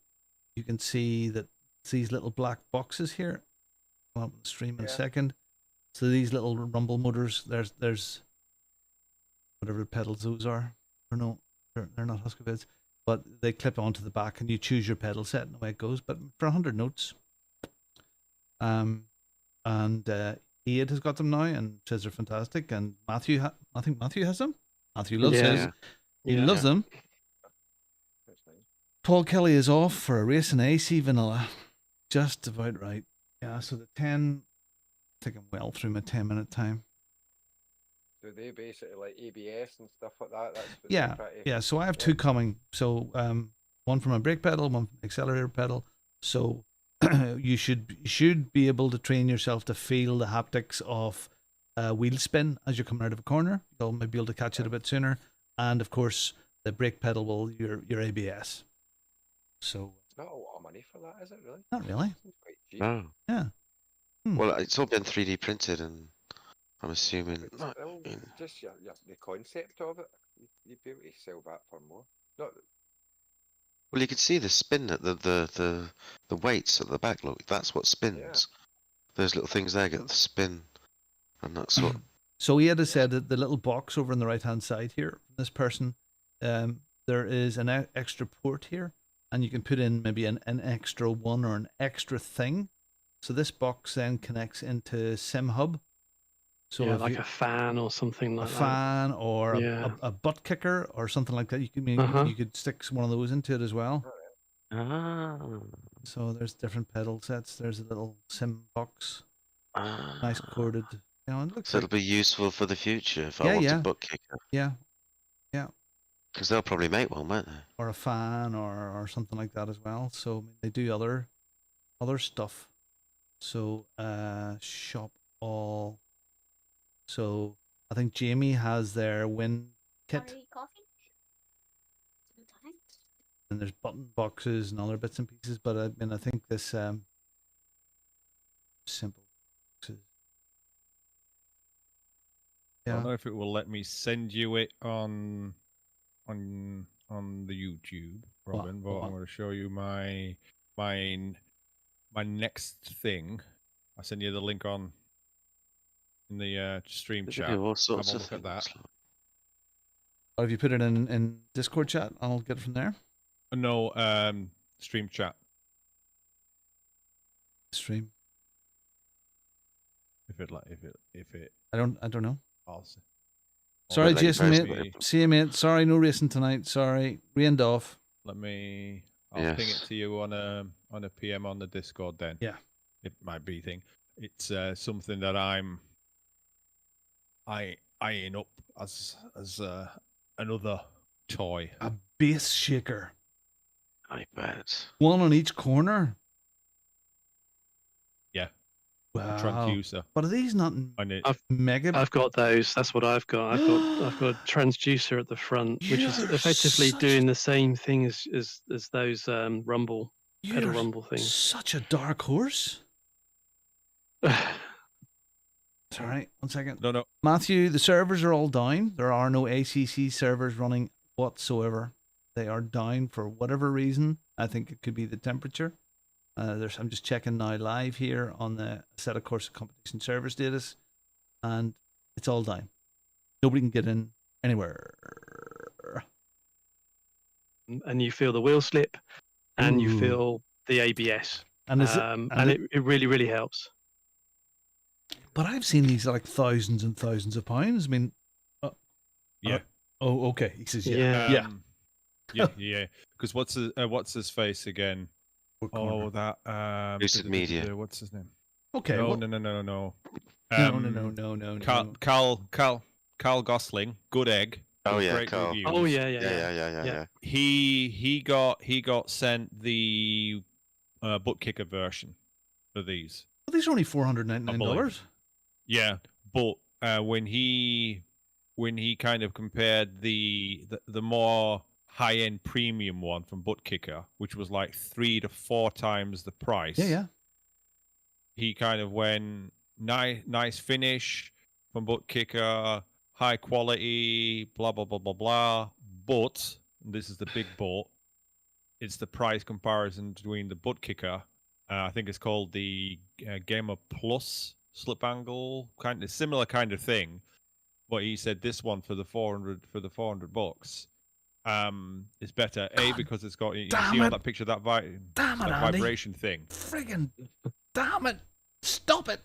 you can see that these little black boxes here. I'll up the stream in a second. So these little rumble motors. There's whatever pedals those are. Or no, they're not Heusinkvelds. But they clip onto the back and you choose your pedal set and away it goes. But for 100 notes. And Iad has got them now and says they're fantastic. And Matthew, I think Matthew has them. Matthew loves his. He loves them. That's nice. Paul Kelly is off for a race in AC Vanilla. Just about right. Yeah, so the 10, I think I'm well through my 10-minute time. Do they basically like ABS and stuff like that? That's what Yeah, yeah. So I have 2 coming. So one for my brake pedal, one for my accelerator pedal. So you should be able to train yourself to feel the haptics of wheel spin as you're coming out of a corner. You'll maybe be able to catch it a bit sooner. And of course, the brake pedal will your ABS. So it's not a lot of money for that, is it really? not really. It's quite cheap. Oh. Yeah. Well, it's all been 3D printed, and I'm assuming. Well, just the concept of it, you'd be able to sell that for more. Not Well, you can see the spin at the weights at the back. Look, that's what spins. Those little things there get the spin, and that's what. So he had said that the little box over on the right hand side here, this person, there is an extra port here, and you can put in maybe an extra one or an extra thing. So this box then connects into SimHub. So yeah, like a fan or something like a that. fan or Yeah. a butt kicker or something like that. You can you could stick one of those into it as well. So there's different pedal sets. There's a little sim box, nice corded. You know, it looks So like, it'll be useful for the future if Yeah, I want yeah. a butt kicker. yeah, Because they'll probably make one, won't they? or a fan or something like that as well. So they do other stuff. So shop all. So I think Jamie has their win kit, Sorry, coffee? and there's button boxes and other bits and pieces. But I mean, I think this simple boxes. I don't Yeah. know if it will let me send you it on the YouTube, Robin, but I'm going to show you my next thing. I'll send you the link on in the stream They chat. do all sorts Have a of look at that. things. Or if you put it in Discord chat, I'll get it from there. No, stream chat. Stream. If it I don't know. I'll Sorry, let you Jason, guys mate. know. See you, mate. Sorry, no racing tonight. Sorry, rained off. I'll ping it to you on a PM on the Discord then. Yeah. It might be thing. It's something that I'm eyeing up as another toy. A bass shaker. I bet. One on each corner. Yeah. Wow. Transducer. But are these not And it, mega? I've got those. That's what I've got. I've got a transducer at the front, which is You're effectively such- doing the same thing as those pedal You're rumble things. such a dark horse. Sorry, 1 second. no. Matthew, the servers are all down. There are no ACC servers running whatsoever. They are down for whatever reason. I think it could be the temperature. I'm just checking now live here on the Assetto Corsa competition server status, and it's all down. Nobody can get in anywhere. And you feel the wheel slip, and you Ooh. feel the ABS, And is it really, really helps. But I've seen these like thousands and thousands of pounds. I mean, Yeah. oh, okay. He says, Yeah. Yeah. Because what's his face again? Oh, that Lucid Media. What's his name? Okay. No. No. Carl Gosling, Good Egg. Oh yeah, great Carl. reviews. Oh yeah. Yeah. He got sent the butt kicker version of these. Well, these are only $499. Yeah, but when he kind of compared the more high end premium one from Butt Kicker, which was like 3 to 4 times the price. Yeah. He kind of went nice finish from Butt Kicker, high quality, blah blah blah blah blah. But and this is the big but. It's the price comparison between the Butt Kicker. I think it's called the Gamer Plus slip angle, kind of similar kind of thing. But he said this one for the $400 is better. God, because it's got you damn see on it. that picture that Damn it, Andy. vibration thing. Friggin' damn it. Stop it.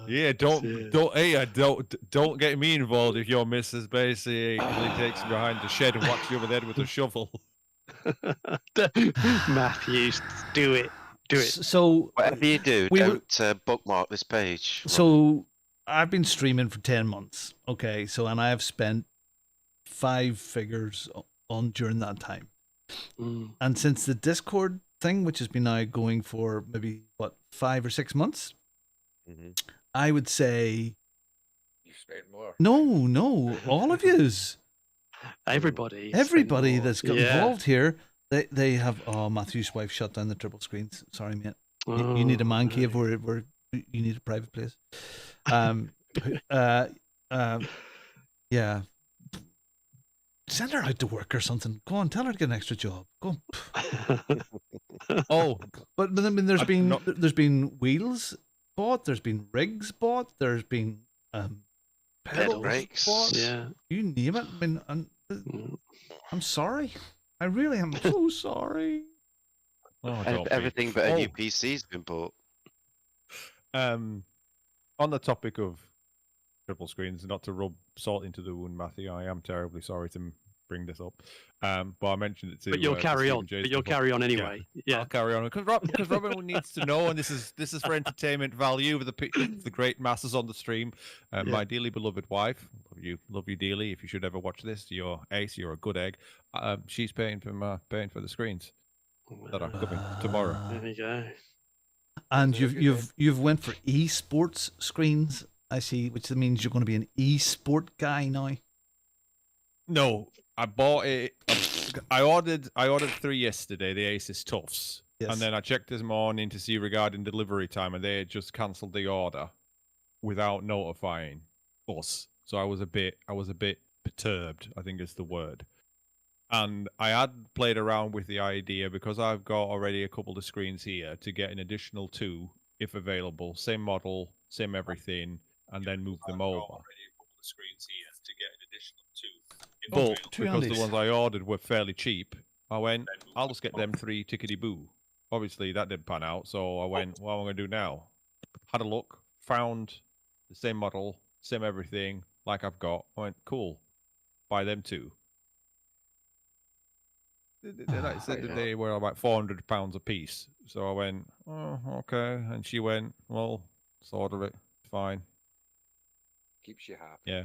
Yeah, don't get me involved if your missus basically takes you behind the shed and whacks you over the head with a shovel. Matthews, do it. So Whatever you do, we don't bookmark this page. So I've been streaming for 10 months. Okay. So, and I have spent 5 figures on during that time. And since the Discord thing, which has been now going for maybe 5 or 6 months, I would say you spent more. no, all of yous, everybody that's got involved here. They have. Oh, Matthew's wife shut down the triple screens. Sorry, mate. You need a man cave where you need a private place. Yeah. Send her out to work or something. Go on, tell her to get an extra job. Go on. Oh, but I mean, there's been wheels bought. There's been rigs bought. There's been pedals brakes. bought. Yeah. You name it. I mean, I'm sorry. I really am so sorry. oh don't be. Everything but a new PC's been bought. On the topic of triple screens, not to rub salt into the wound, Matthew, I am terribly sorry to bring this up. But I mentioned it to. But you'll carry on. But you'll carry on anyway. Yeah. I'll carry on because Robin needs to know, and this is for entertainment value for the great masses on the stream. My dearly beloved wife, love you dearly. If you should ever watch this, you're ace. You're a good egg. She's paying for the screens that are coming tomorrow. There you go. And you've went for esports screens, I see, which means you're going to be an esport guy now. No, I bought it. I ordered 3 yesterday, the Asus Toughs, and then I checked this morning to see regarding delivery time, and they had just cancelled the order without notifying us. So I was a bit perturbed, I think is the word. And I had played around with the idea, because I've got already a couple of screens here, to get an additional 2 if available, same model, same everything, and then move them over. But because the ones I ordered were fairly cheap, I went, I'll just get them 3 tickety-boo. Obviously, that didn't pan out, so I went, what am I going to do now? Had a look, found the same model, same everything, like I've got. I went, cool, buy them 2. Like I said, they were about £400 a piece. So I went, oh, okay. And she went, well, sort of it, fine. Keeps you happy. Yeah.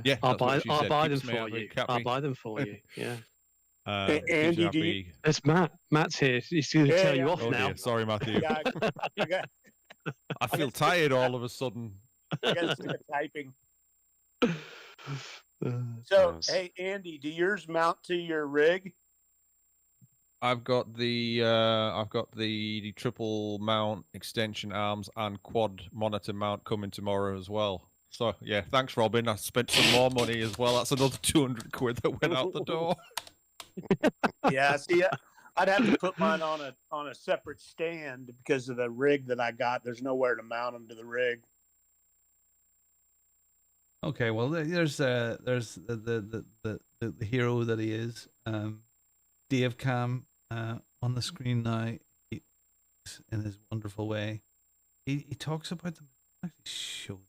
Yeah, I'll buy them Keeps me for you. happy. I'll buy them for you. Yeah. Andy, do you... It's Matt. Matt's here. He's going to tell you off now. Dear. Sorry, Matthew. Yeah, I feel tired all of a sudden. I got sick of typing. So, hey, Andy, do yours mount to your rig? I've got the triple mount extension arms and quad monitor mount coming tomorrow as well. So yeah, thanks, Robin. I spent some more money as well. That's another 200 quid that went out the door. Yeah, see, I'd have to put mine on a separate stand because of the rig that I got. There's nowhere to mount them to the rig. Okay, well, there's the hero that he is, Dave Cam, on the screen now, in his wonderful way. He talks about them. Actually, show.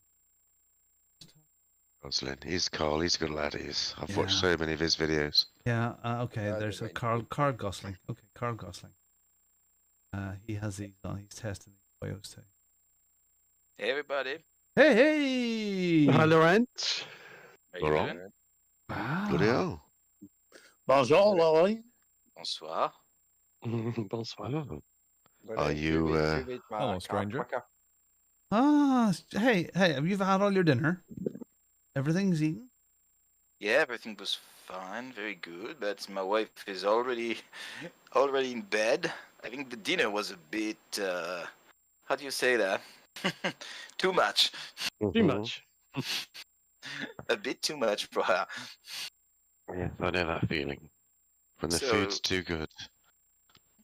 Gosling, he's Carl. He's a good lad. He is. I've watched so many of his videos. Yeah. Okay. There's a Carl Gosling. Okay, Carl Gosling. He has these on. He's testing these bios too. Hey, everybody. Hey. Hi, Laurent. How you doing? Wow. Bloody hell. Bonjour, Lolly. Bonsoir. Bonsoir. Are you? Hello, stranger. Hey, have you had all your dinner? Everything's eaten? Yeah, everything was fine, very good, but my wife is already in bed. I think the dinner was a bit, how do you say that? Too much. Too much. A bit too much for her. Yes, I know that feeling. When the food's too good.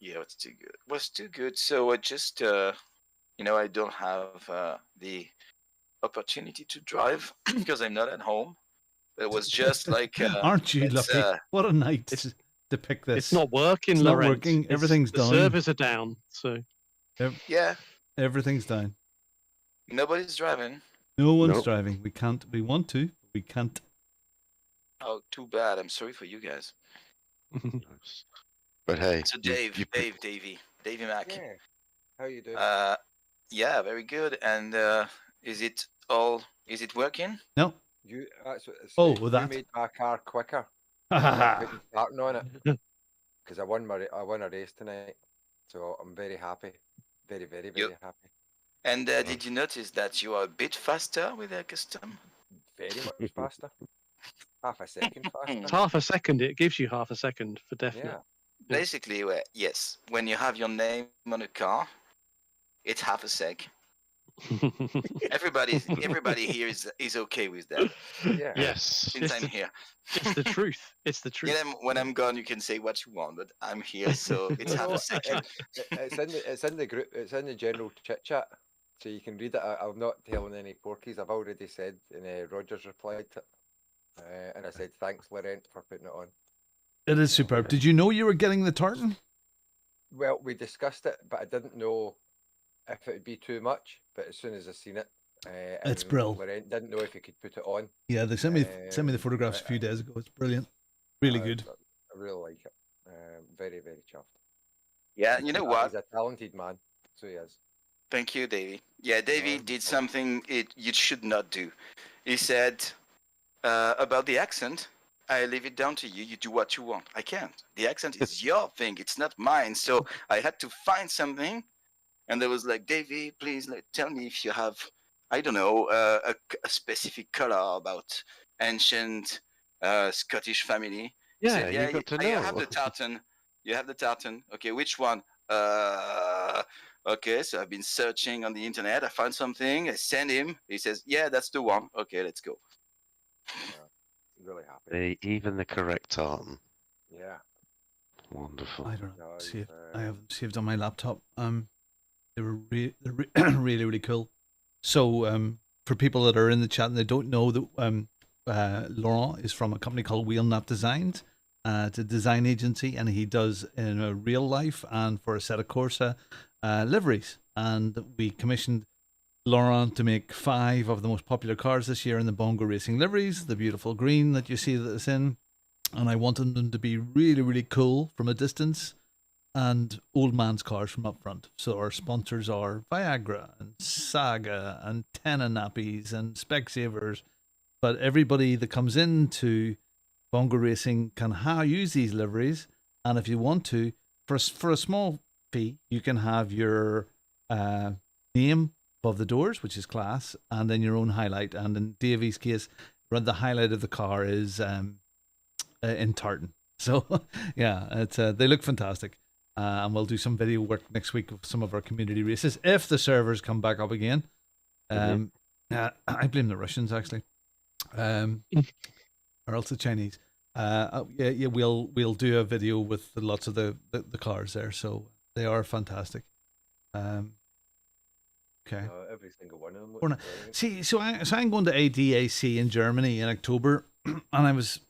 Yeah, it's too good. It was too good, so I just, I don't have the opportunity to drive because I'm not at home. It was just like, aren't you lucky? What a night to pick this. It's not working, It's not Laurent. working. Everything's down. The servers are down. So yeah, everything's down. Nobody's driving. No one's driving. We can't. We want to. We can't. Oh, too bad. I'm sorry for you guys. But hey. So Davey Mac. Yeah. How you doing? Yeah, very good. And is it working? No. You well, that you made my car quicker. Ha Starting on it because I won a race tonight, so I'm very happy, very happy. And did you notice that you are a bit faster with a custom? Very much faster. Half a second faster. it's half a second. It gives you half a second for definite. basically, yes, when you have your name on a car, it's half a sec. Everybody here is okay with that. Yeah. Yes. Since I'm here. It's the truth. It's the truth. Yeah, when I'm gone, you can say what you want, but I'm here, so it's half a second. It's in the group. It's in the general chit chat, so you can read it. I'm not telling any porkies. I've already said, and Rogers replied to it, and I said thanks, Laurent, for putting it on. It is superb. Did you know you were getting the tartan? Well, we discussed it, but I didn't know if it would be too much. But as soon as I seen it, It's brill. Laurent didn't know if he could put it on. Yeah, they sent me the photographs a few days ago. It's brilliant, really good. I really like it. Very, very chuffed. Yeah, you know what? He's a talented man, so he is. Thank you, Davey. Yeah, Davey did something you should not do. He said about the accent, I leave it down to you. You do what you want. I can't. The accent is your thing. It's not mine. So I had to find something. And there was like, Davey, please tell me if you have, I don't know, a specific color about ancient Scottish family. Yeah, Said, you got to know. You have the tartan. You have the tartan. Okay, which one? Okay, so I've been searching on the internet. I found something. I send him. He says, yeah, that's the one. Okay, let's go. Really happy. Even the correct tartan. Yeah. Wonderful. I don't know. I have them saved on my laptop. They were they're really, really cool. So for people that are in the chat and they don't know that Laurent is from a company called Wheelnap Designs. It's a design agency, and he does in a real life and for Assetto Corsa liveries. And we commissioned Laurent to make 5 of the most popular cars this year in the Bongo Racing liveries, the beautiful green that you see that it's in. And I wanted them to be really, really cool from a distance and old man's cars from up front. So our sponsors are Viagra and Saga and Tenna Nappies and Specsavers. But everybody that comes into Bongo Racing can use these liveries. And if you want to, for a small fee, you can have your name above the doors, which is class, and then your own highlight. And in Davey's case, the highlight of the car is in tartan. So yeah, it's they look fantastic. And we'll do some video work next week of some of our community races if the servers come back up again. I blame the Russians actually, or else the Chinese. We'll do a video with lots of the cars there, so they are fantastic. Okay. Every single one of them. See, so I'm going to ADAC in Germany in October, and I was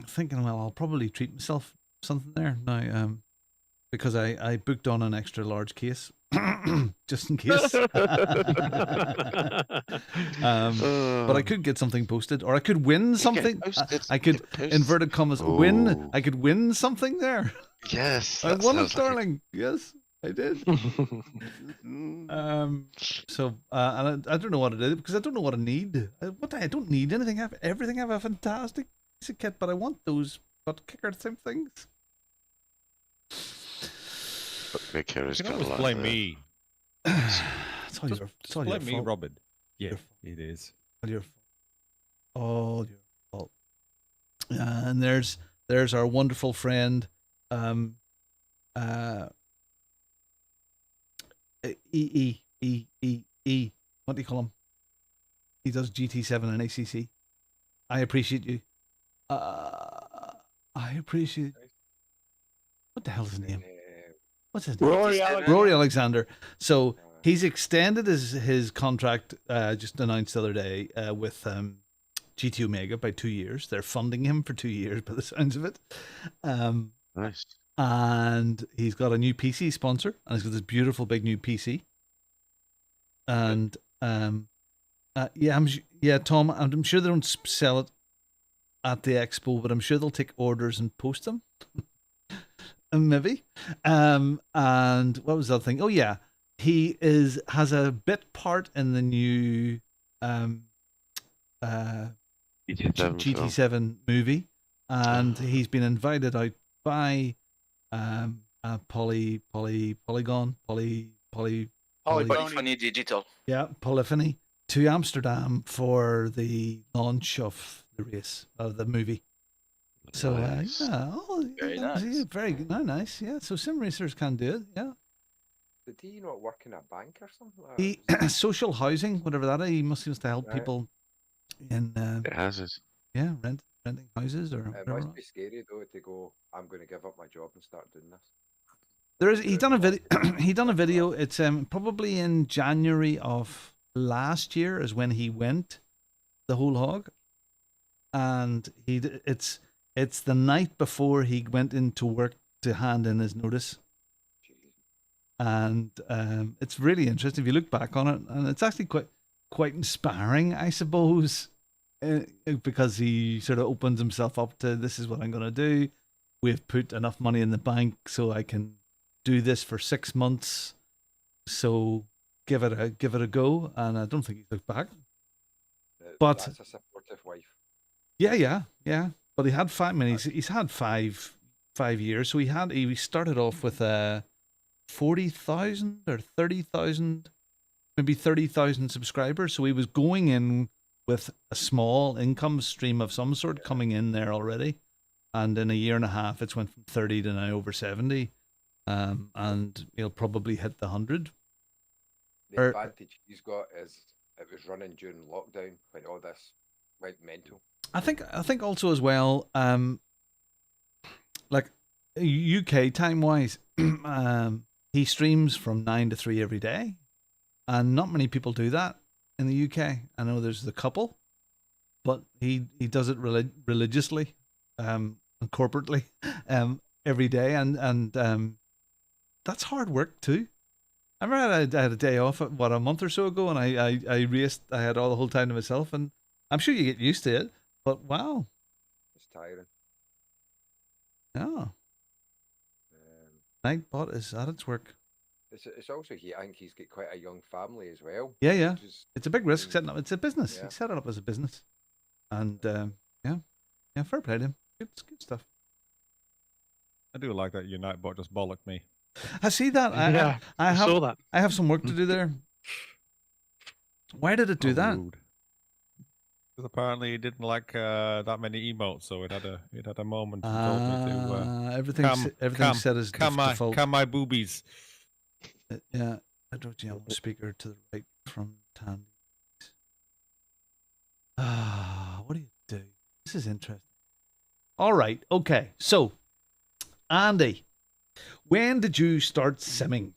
thinking, well, I'll probably treat myself something there now, because I booked on an extra large case, just in case. But I could get something posted, or I could win something. I could, inverted commas, win. I could win something there. Yes. I won it, darling. Yes, I did. So, and I don't know what it is, because I don't know what I need. I don't need anything. I have everything. I have a fantastic piece of kit, but I want those butt kicker same things. You can always blame me. It's all your fault. Blame me, Robin. Yeah, it is. All your fault. And there's our wonderful friend, E. What do you call him? He does GT7 and ACC. I appreciate you. I appreciate. What the hell is his name? What's his name? Rory Alexander. So he's extended his contract, just announced the other day, with GT Omega by 2 years. They're funding him for 2 years by the sounds of it. Nice. And he's got a new PC sponsor, and he's got this beautiful big new PC. And Tom, I'm sure they don't sell it at the expo, but I'm sure they'll take orders and post them. Maybe. And what was the other thing? Oh yeah, he has a bit part in the new GT7 movie, and he's been invited out by Polyphony Digital. Yeah, Polyphony, to Amsterdam for the launch of the race of the movie. So Nice. yeah, Very yeah, see, nice. very good, nice. Yeah, so sim racers can do it. Yeah, Did he not work in a bank or something? he social housing, whatever that is. He must used to help Right. people in It has it. yeah, renting houses or It whatever. must be scary though to go, I'm going to give up my job and start doing this. He done a video. He done a That's video. rough. It's probably in January of last year is when he went the whole hog, and it's the night before he went into work to hand in his notice, and it's really interesting if you look back on it, and it's actually quite inspiring, I suppose, because he sort of opens himself up to this is what I'm going to do. We've put enough money in the bank so I can do this for 6 months. So give it a go, and I don't think he's looked back. But that's a supportive wife. Yeah. But he had five. I mean, he's had five years. So he started off with 40,000 or 30,000, maybe 30,000 subscribers. So he was going in with a small income stream of some sort coming in there already, and in a year and a half, it's went from 30 to now over 70, and he'll probably hit the 100. The advantage he's got is it was running during lockdown when all this went mental. I think also as well, like UK time wise, he streams from 9 to 3 every day, and not many people do that in the UK. I know there's the couple, but he does it religiously, and corporately, every day, and that's hard work too. I remember I had a day off a month or so ago, and I raced. I had all the whole time to myself, and I'm sure you get used to it. But wow, It's tiring. yeah, Nightbot is at its work. It's also I think he's got quite a young family as well. Yeah. which is- It's a big risk setting up. It's a business. Yeah. He set it up as a business, and yeah, fair play to him. Good stuff. I do like that Unitebot just bollocked me. I see that. I saw that. I have some work to do there. Why did it do that? Because apparently it didn't like that many emotes, so it had a moment. And told me to, everything set as default. Come my boobies. Yeah, I don't know. Speaker to the right from Tandy. What do you do? This is interesting. All right, okay. So, Andy, when did you start simming?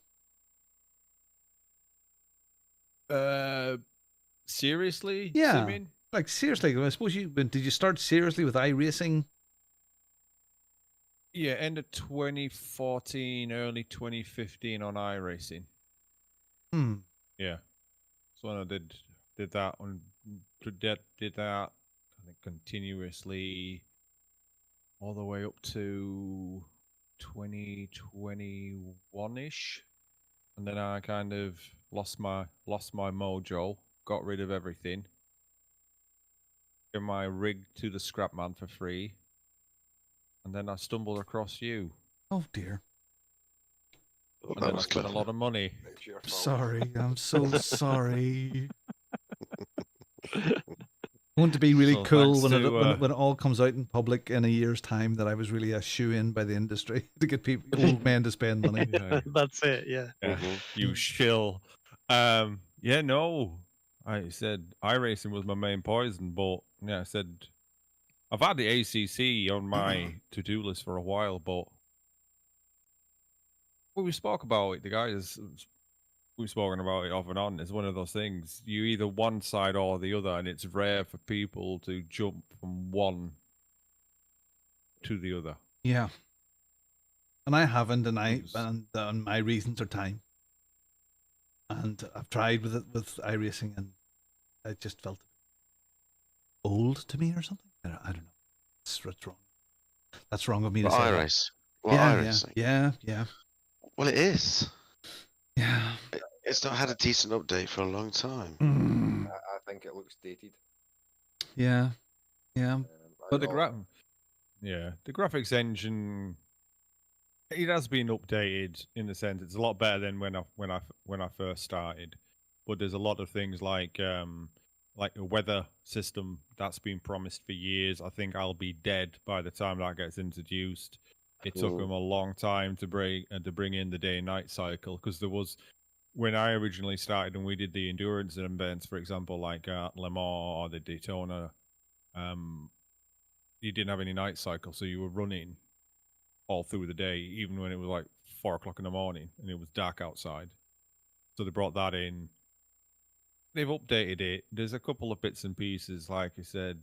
Seriously? Yeah. Simming? Like seriously, I suppose did you start seriously with iRacing? Yeah, end of 2014, early 2015 on iRacing. Yeah. So when I did that on did that I think continuously all the way up to 2021-ish. And then I kind of lost my mojo, got rid of everything. Gave my rig to the scrap man for free. And then I stumbled across you. Oh dear. And then I spent a lot of money. It's your fault. Sorry, I'm so sorry. I want to be really So cool thanks when it all comes out in public in a year's time that I was really a shoe-in by the industry to get old men to spend money. Yeah. That's it. Yeah. You shill. Yeah, no. I said iRacing was my main poison, but yeah, I said I've had the ACC on my to-do list for a while, but we spoke about it. The guys we've spoken about it off and on. It's one of those things. You either one side or the other, and it's rare for people to jump from one to the other. Yeah. And I haven't, and my reasons are time. And I've tried with iRacing, and I just felt old to me or something. I don't know. It's wrong. That's wrong of me to say. iRace. Well, Yeah, iRacing. yeah. Well, it is. Yeah. It's not had a decent update for a long time. I think it looks dated. Yeah. But the graphics engine, it has been updated in the sense it's a lot better than when I first started. But there's a lot of things like like a weather system that's been promised for years. I think I'll be dead by the time that gets introduced. It took them a long time to bring in the day and night cycle, because there was, when I originally started and we did the endurance events, for example, like Le Mans or the Daytona, you didn't have any night cycle, so you were running all through the day, even when it was like 4 o'clock in the morning and it was dark outside. So they brought that in. They've updated it. There's a couple of bits and pieces, like I said,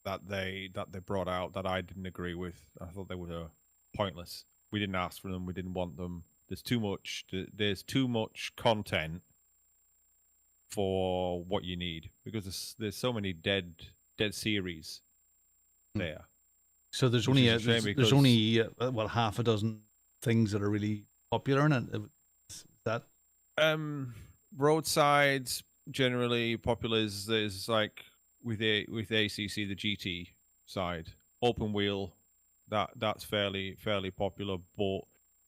that they brought out that I didn't agree with. I thought they were pointless. We didn't ask for them. We didn't want them. There's too much content for what you need, because there's so many dead series there. So there's only well, half a dozen things that are really popular in it. Is that roadsides generally popular is like with ACC, the GT side. Open wheel, that's fairly popular, but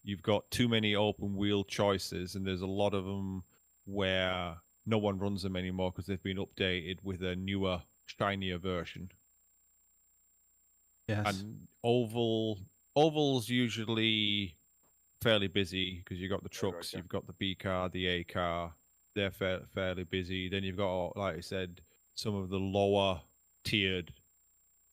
you've got too many open wheel choices, and there's a lot of them where no one runs them anymore because they've been updated with a newer, shinier version. Yes. And oval's usually fairly busy because you've got the trucks, you've got the B car, the A car. They're fairly busy. Then you've got, like I said, some of the lower tiered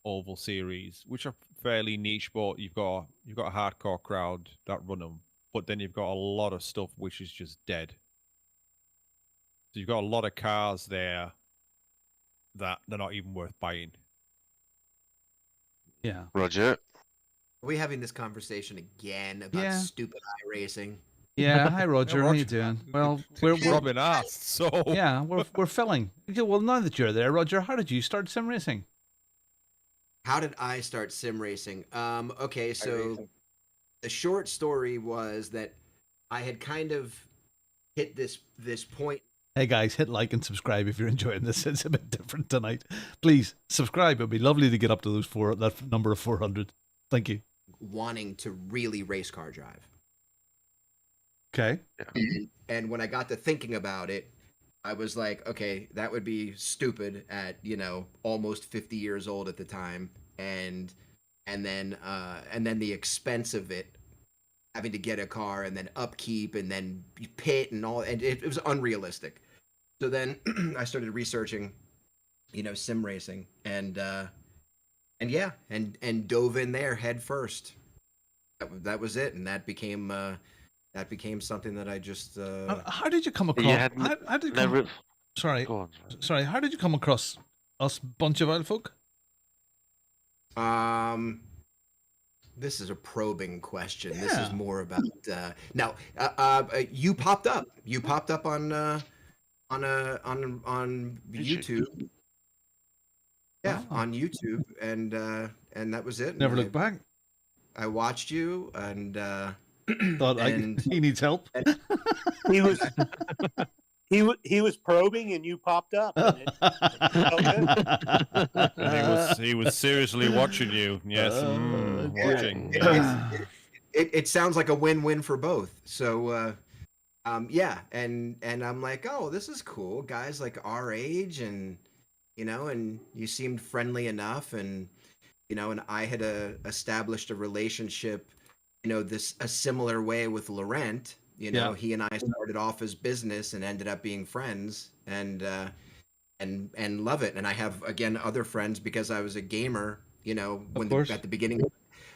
oval series, which are fairly niche, but you've got a hardcore crowd that run them. But then you've got a lot of stuff which is just dead. So you've got a lot of cars there that they're not even worth buying. Yeah. Roger. Are we having this conversation again about stupid iRacing? Yeah. Hi, Roger. How you doing? Well, we're Robin asked, so yeah, we're filling. Well, now that you're there, Roger, how did you start sim racing? How did I start sim racing? Okay, so the short story was that I had kind of hit this point. Hey guys, hit like and subscribe if you're enjoying this. It's a bit different tonight. Please subscribe. It'd be lovely to get up to that number of 400. Thank you. Wanting to really race car drive. Okay. And when I got to thinking about it, I was like, okay, that would be stupid at, almost 50 years old at the time. And then the expense of it, having to get a car and then upkeep and then pit and all, and it was unrealistic. So then I started researching, sim racing and dove in there head first. That was it. And that became something that I just. How did you come across? Sorry, how did you come across us bunch of old folk? This is a probing question. Yeah. This is more about now. You popped up. You popped up on YouTube. Yeah, on YouTube, and that was it. Never looked back. I watched you and thought he needs help. He was probing, and you popped up. And he was seriously watching you. Yes, watching. It sounds like a win-win for both. So, and I'm like, oh, this is cool, guys like our age, and and you seemed friendly enough, and and I had established a relationship, a similar way with Laurent. He and I started off as business and ended up being friends, and love it. And I have, again, other friends because I was a gamer, at the beginning,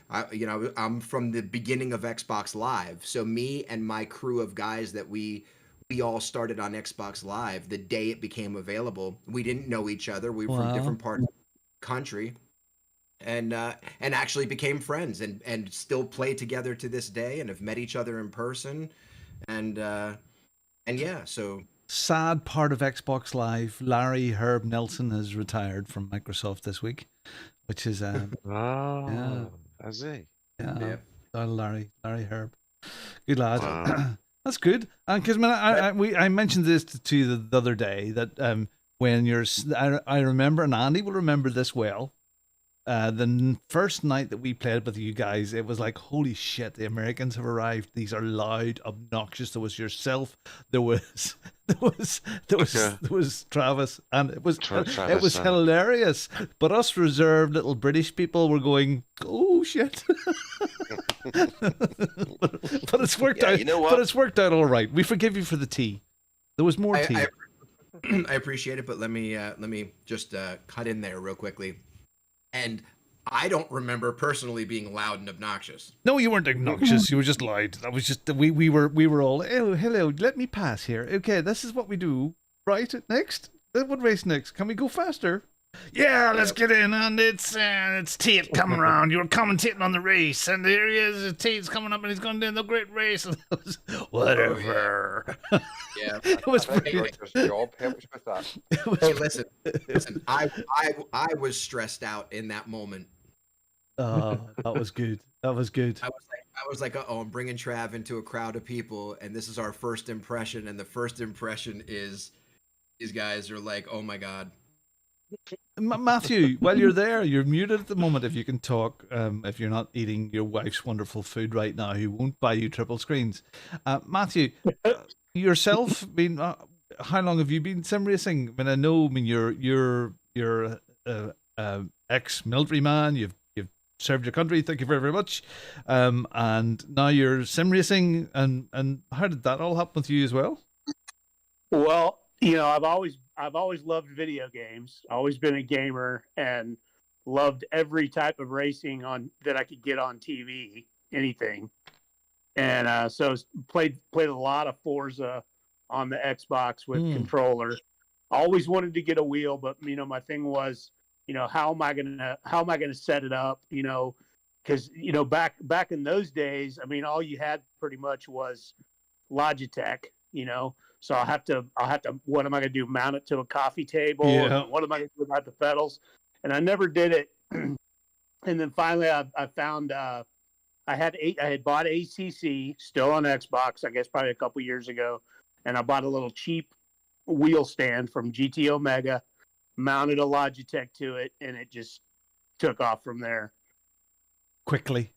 I'm from the beginning of Xbox Live. So me and my crew of guys that we all started on Xbox Live the day it became available. We didn't know each other. We were from different parts of the country. And actually became friends and still play together to this day and have met each other in person. And so sad part of Xbox Live, Larry Herb Nelson has retired from Microsoft this week, which is has he? Yeah. Larry Herb, good lad. Wow. That's good. Because I mentioned this to you the other day that when I remember, and Andy will remember this well. The first night that we played with you guys, it was like, holy shit, the Americans have arrived. These are loud, obnoxious. There was yourself. There was there was Travis, and it was Travis, hilarious. But us reserved little British people were going, "Oh shit!" but it's worked out. You know what? But it's worked out all right. We forgive you for the tea. There was more tea. I appreciate it, but let me just cut in there real quickly. And I don't remember personally being loud and obnoxious. No, you weren't obnoxious. You were just loud. That was just we were all, oh, hello, let me pass here. Okay, this is what we do. Right, next. What race next? Can we go faster? Yeah, let's get in, and it's Tate coming around. You were commentating on the race, and here he is. Tate's coming up, and he's going down the great race. Whatever. Yeah, it was I think pretty. Roger's job helps with that. Hey, listen. I was stressed out in that moment. Oh, that was good. That was good. I was like, oh, I'm bringing Trav into a crowd of people, and this is our first impression, and the first impression is these guys are like, oh my god. Matthew, while you're there, you're muted at the moment. If you can talk, if you're not eating your wife's wonderful food right now, who won't buy you triple screens. Matthew, yourself, how long have you been sim racing? I mean, I know. I mean, you're ex-military man. You've served your country. Thank you very, very much. And now you're sim racing. And how did that all happen with you as well? Well, I've always loved video games. Always been a gamer and loved every type of racing that I could get on TV, anything. And so played a lot of Forza on the Xbox with controller. Always wanted to get a wheel, but my thing was, how am I gonna set it up? Because back in those days, I mean, all you had pretty much was Logitech. So I'll have to. What am I going to do? Mount it to a coffee table? Yeah. What am I going to do about the pedals? And I never did it. And then finally, I found I had bought ACC still on Xbox. I guess probably a couple years ago, and I bought a little cheap wheel stand from GT Omega, mounted a Logitech to it, and it just took off from there. Quickly.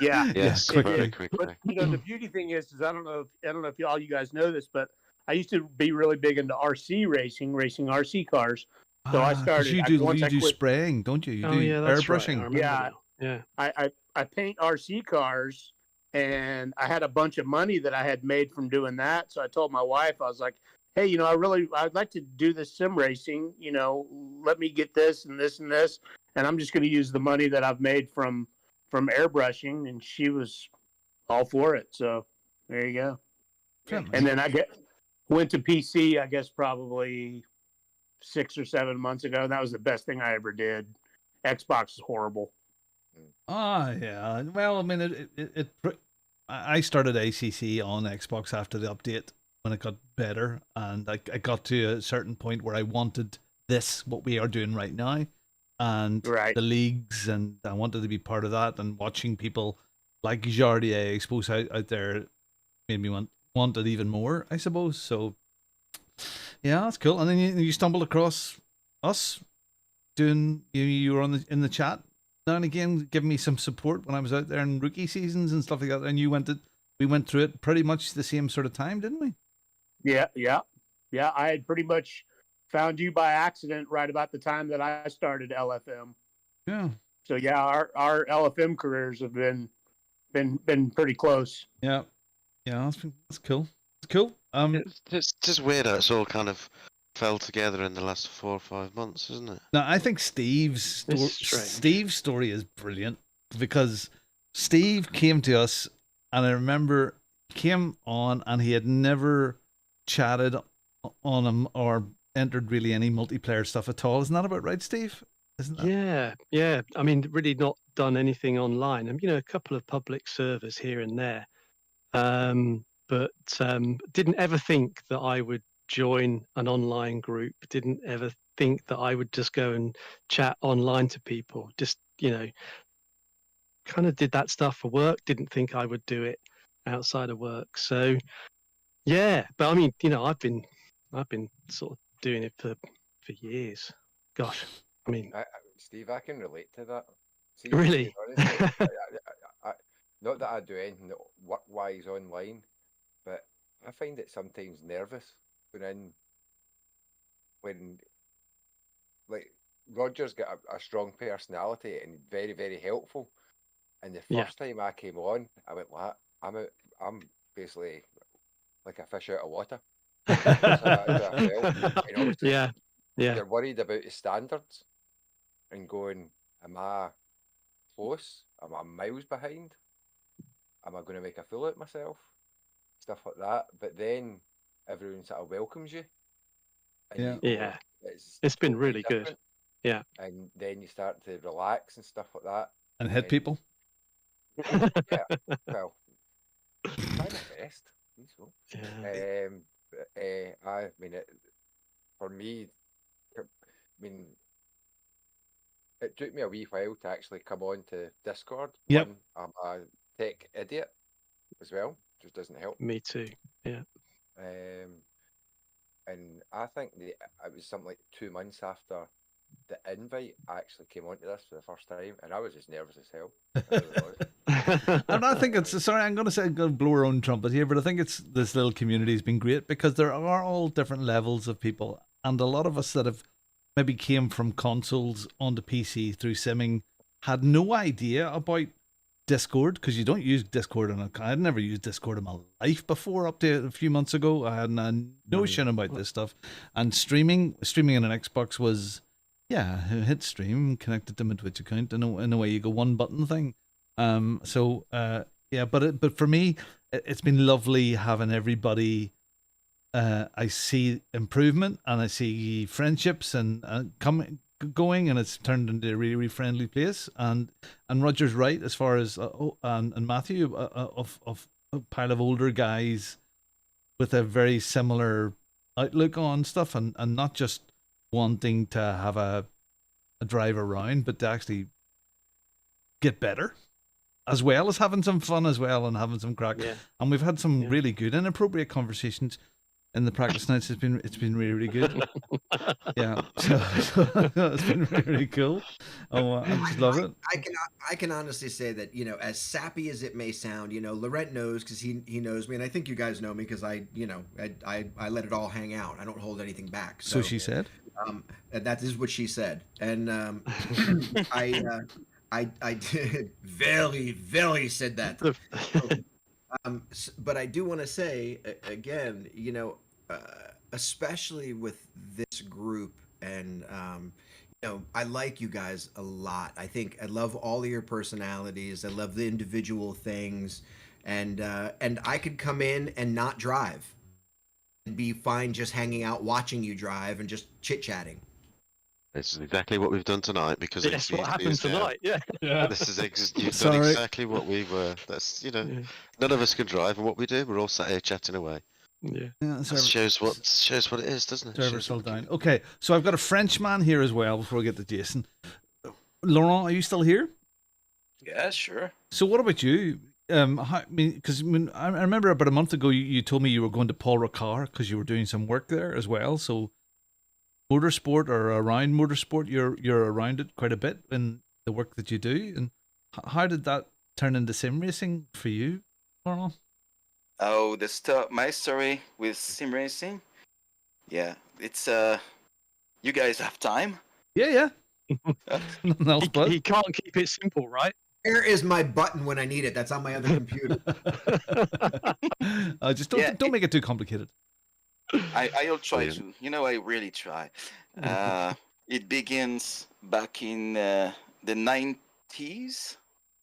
Yeah. Yes, quickly. But the beauty thing is I don't know if all you guys know this, but I used to be really big into RC racing RC cars. So I started. You do spraying, don't you? You do airbrushing. Right. Yeah. I paint RC cars, and I had a bunch of money that I had made from doing that. So I told my wife, I was like, hey, I'd like to do this sim racing. Let me get this and this and this, and I'm just going to use the money that I've made from airbrushing. And she was all for it. So there you go. Friendly. And then went to PC, I guess probably 6 or 7 months ago. And that was the best thing I ever did. Xbox is horrible. Yeah. Well, I mean, I started ACC on Xbox after the update when it got better, and I got to a certain point where I wanted what we are doing right now, and the leagues, and I wanted to be part of that, and watching people like Jardier expose out there made me want it even more, I suppose. So yeah, that's cool. And then you stumbled across us doing. You were in the chat now and again, giving me some support when I was out there in rookie seasons and stuff like that. And we went through it pretty much the same sort of time, didn't we? Yeah. I had pretty much found you by accident right about the time that I started LFM. Yeah. So yeah, our LFM careers have been pretty close. Yeah. That's cool. It's cool. It's just weird how it's all kind of fell together in the last 4 or 5 months, isn't it? Now I think Steve's story is brilliant, because Steve came to us, and I remember he came on and he had never chatted on him or entered really any multiplayer stuff at all. Isn't that about right, Steve? Isn't that? Yeah. I mean, really not done anything online. And a couple of public servers here and there, but didn't ever think that I would join an online group. Didn't ever think that I would just go and chat online to people. Just kind of did that stuff for work. Didn't think I would do it outside of work. So yeah, but I mean, I've been sort of doing it for years. Gosh, I mean, Steve, I can relate to that. See, really? Honestly, I, not that I do anything work-wise online, but I find it sometimes nervous when like Roger's got a strong personality and very, very helpful. And the Yeah. first time I came on, I went like, I'm basically like a fish out of water. That's how I felt. And obviously, Yeah. Yeah. you're worried about the standards and going, am I close? Am I miles behind? Am I going to make a fool out of myself? Stuff like that. But then everyone sort of welcomes you, and Yeah. you go, Yeah. it's It's been totally really good. different. Yeah. And then you start to relax and stuff like that. And hit people. Yeah, well, try my best. So. Yeah. I mean, for me, I mean, it took me a wee while to actually come on to Discord. Yep. One, I'm a tech idiot as well, just doesn't help. Me too. Yeah. And I think it was something like 2 months after the invite, I actually came onto this for the first time, and I was just nervous as hell. I really was. And I think it's, sorry, I'm going to blow our own trumpet here, but I think this little community has been great because there are all different levels of people, and a lot of us that have maybe came from consoles onto PC through simming had no idea about Discord, because you don't use Discord I'd never used Discord in my life before up to a few months ago. I had no notion about this stuff, and streaming in an Xbox was, yeah, hit stream, connected to my Twitch account, and in a way you go one button thing. Yeah, but for me, it's been lovely having everybody. I see improvement, and I see friendships and going, and it's turned into a really, really friendly place. And Roger's right as far as and Matthew of a pile of older guys with a very similar outlook on stuff, and not just wanting to have a drive around, but to actually get better, as well as having some fun as well and having some crack. Yeah. And we've had some really good and appropriate conversations in the practice nights. It's been really, really good. Yeah, so it's been really, really cool. Oh, I just love it. I can honestly say that, you know, as sappy as it may sound, you know, Laurent knows because he knows me, and I think you guys know me because I let it all hang out. I don't hold anything back. So she said. And that is what she said, and I did very said that. But I do want to say again, you know, especially with this group, and you know, I like you guys a lot. I love all of your personalities. I love the individual things, and I could come in and not drive, and be fine just hanging out, watching you drive, and just chit chatting. This is exactly what we've done tonight because of That's what happened tonight. Yeah. This is you've done exactly what we were. That's, you know, none of us can drive, and what we do, we're all sat here chatting away. Yeah. That shows what it is, doesn't it? Server still down. Okay, so I've got a Frenchman here as well before we get to Jason. Laurent, are you still here? Yeah, sure. So what about you? Because I remember about a month ago you told me you were going to Paul Ricard because you were doing some work there as well. So motorsport, or around motorsport, you're around it quite a bit in the work that you do. And how did that turn into sim racing for you, Laurent? Oh, my story with sim racing. Yeah, it's you guys have time? Yeah. He can't keep it simple, right? Where is my button when I need it? That's on my other computer. Just don't make it too complicated. I'll try to. You know, I really try. It begins back in the 90s.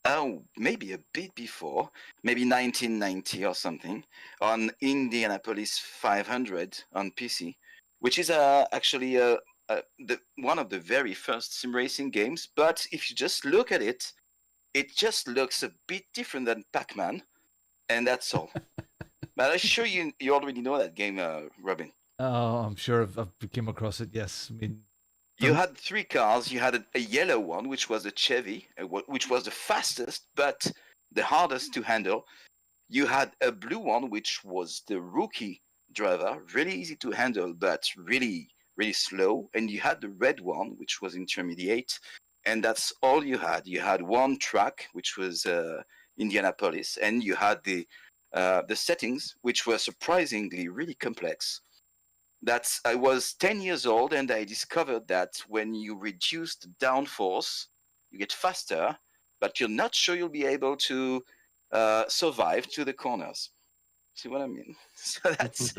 Oh, maybe a bit before, maybe 1990 or something, on Indianapolis 500 on PC, which is actually one of the very first sim racing games. But if you just look at it, it just looks a bit different than Pac-Man, and that's all. But I'm sure you already know that game, Robin. Oh, I'm sure I've came across it. Yes, I mean, you had 3 cars. You had a yellow one, which was a Chevy, which was the fastest but the hardest to handle. You had a blue one, which was the rookie driver, really easy to handle but really, really slow. And you had the red one, which was intermediate, and that's all you had. You had one track, which was Indianapolis, and you had the the settings, which were surprisingly really complex. I was 10 years old, and I discovered that when you reduce the downforce, you get faster, but you're not sure you'll be able to survive to the corners. See what I mean? So that's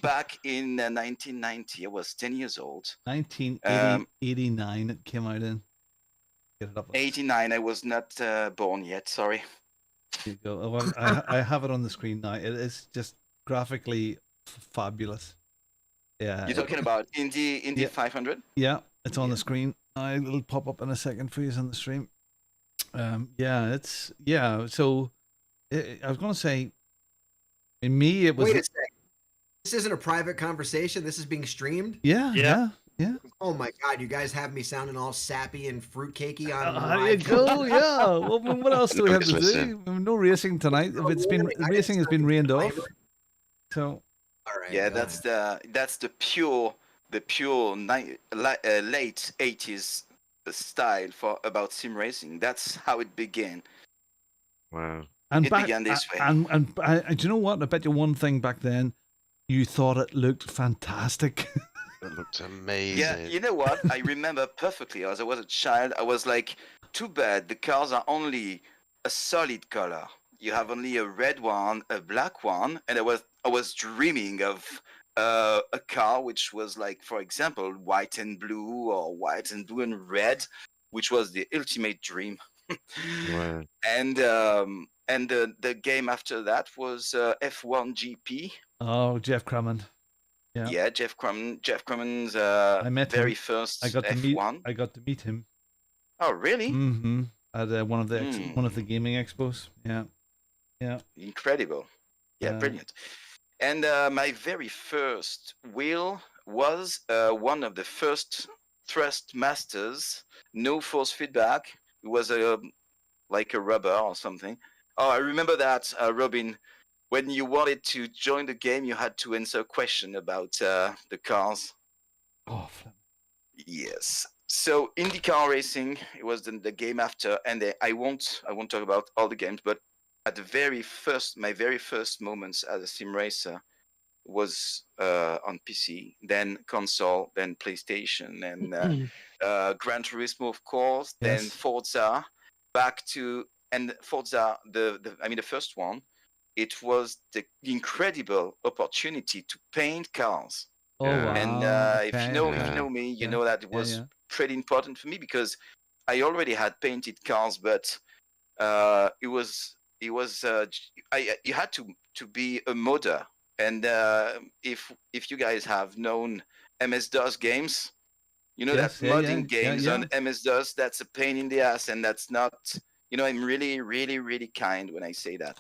back in 1990. I was 10 years old. 1989 it came out in. Get it up. 89. I was not born yet. Sorry. There you go. Oh, I have it on the screen now. It is just graphically fabulous. Yeah. You're talking about Indy yeah. 500? Yeah, it's on the screen. It'll pop up in a second for you on the stream. So I was going to say, in me, it was. Wait a second. This isn't a private conversation. This is being streamed. Yeah. Oh my God, you guys have me sounding all sappy and fruitcakey on. There you go. Yeah. Well, what else do we have to do? No racing tonight. If it's been racing has been rained off. So. All right. Yeah, that's the pure late 80s style about sim racing. That's how it began. Wow. And it began this way. And do you know what? I bet you one thing back then, you thought it looked fantastic. It looked amazing. Yeah, you know what? I remember perfectly. As I was a child, I was like, too bad the cars are only a solid color. You have only a red one, a black one, and I was dreaming of a car which was like, for example, white and blue or white and blue and red, which was the ultimate dream. Wow. And the game after that was F1 GP. Oh, Jeff Crummond. Yeah, Jeff Crummon's I met very him. first I got F1. I got to meet him. Oh, really? Mm-hmm. At one of the gaming expos. Yeah. Incredible. Yeah, brilliant. And my very first wheel was one of the first Thrust Masters, no force feedback. It was like a rubber or something. Oh, I remember that, Robin. When you wanted to join the game, you had to answer a question about the cars. Oh, yes. So IndyCar racing, it was the game after, and I won't talk about all the games, but at my very first moments as a sim racer was on PC, then console, then PlayStation, and Gran Turismo, of course, then Forza, Forza, the first one. It was the incredible opportunity to paint cars. Oh, wow. And if you know me, you know that it was pretty important for me because I already had painted cars, but you had to be a modder. And if you guys have known MS-DOS games, you know that modding games on MS-DOS, that's a pain in the ass, and that's not. I'm really, really, really kind when I say that.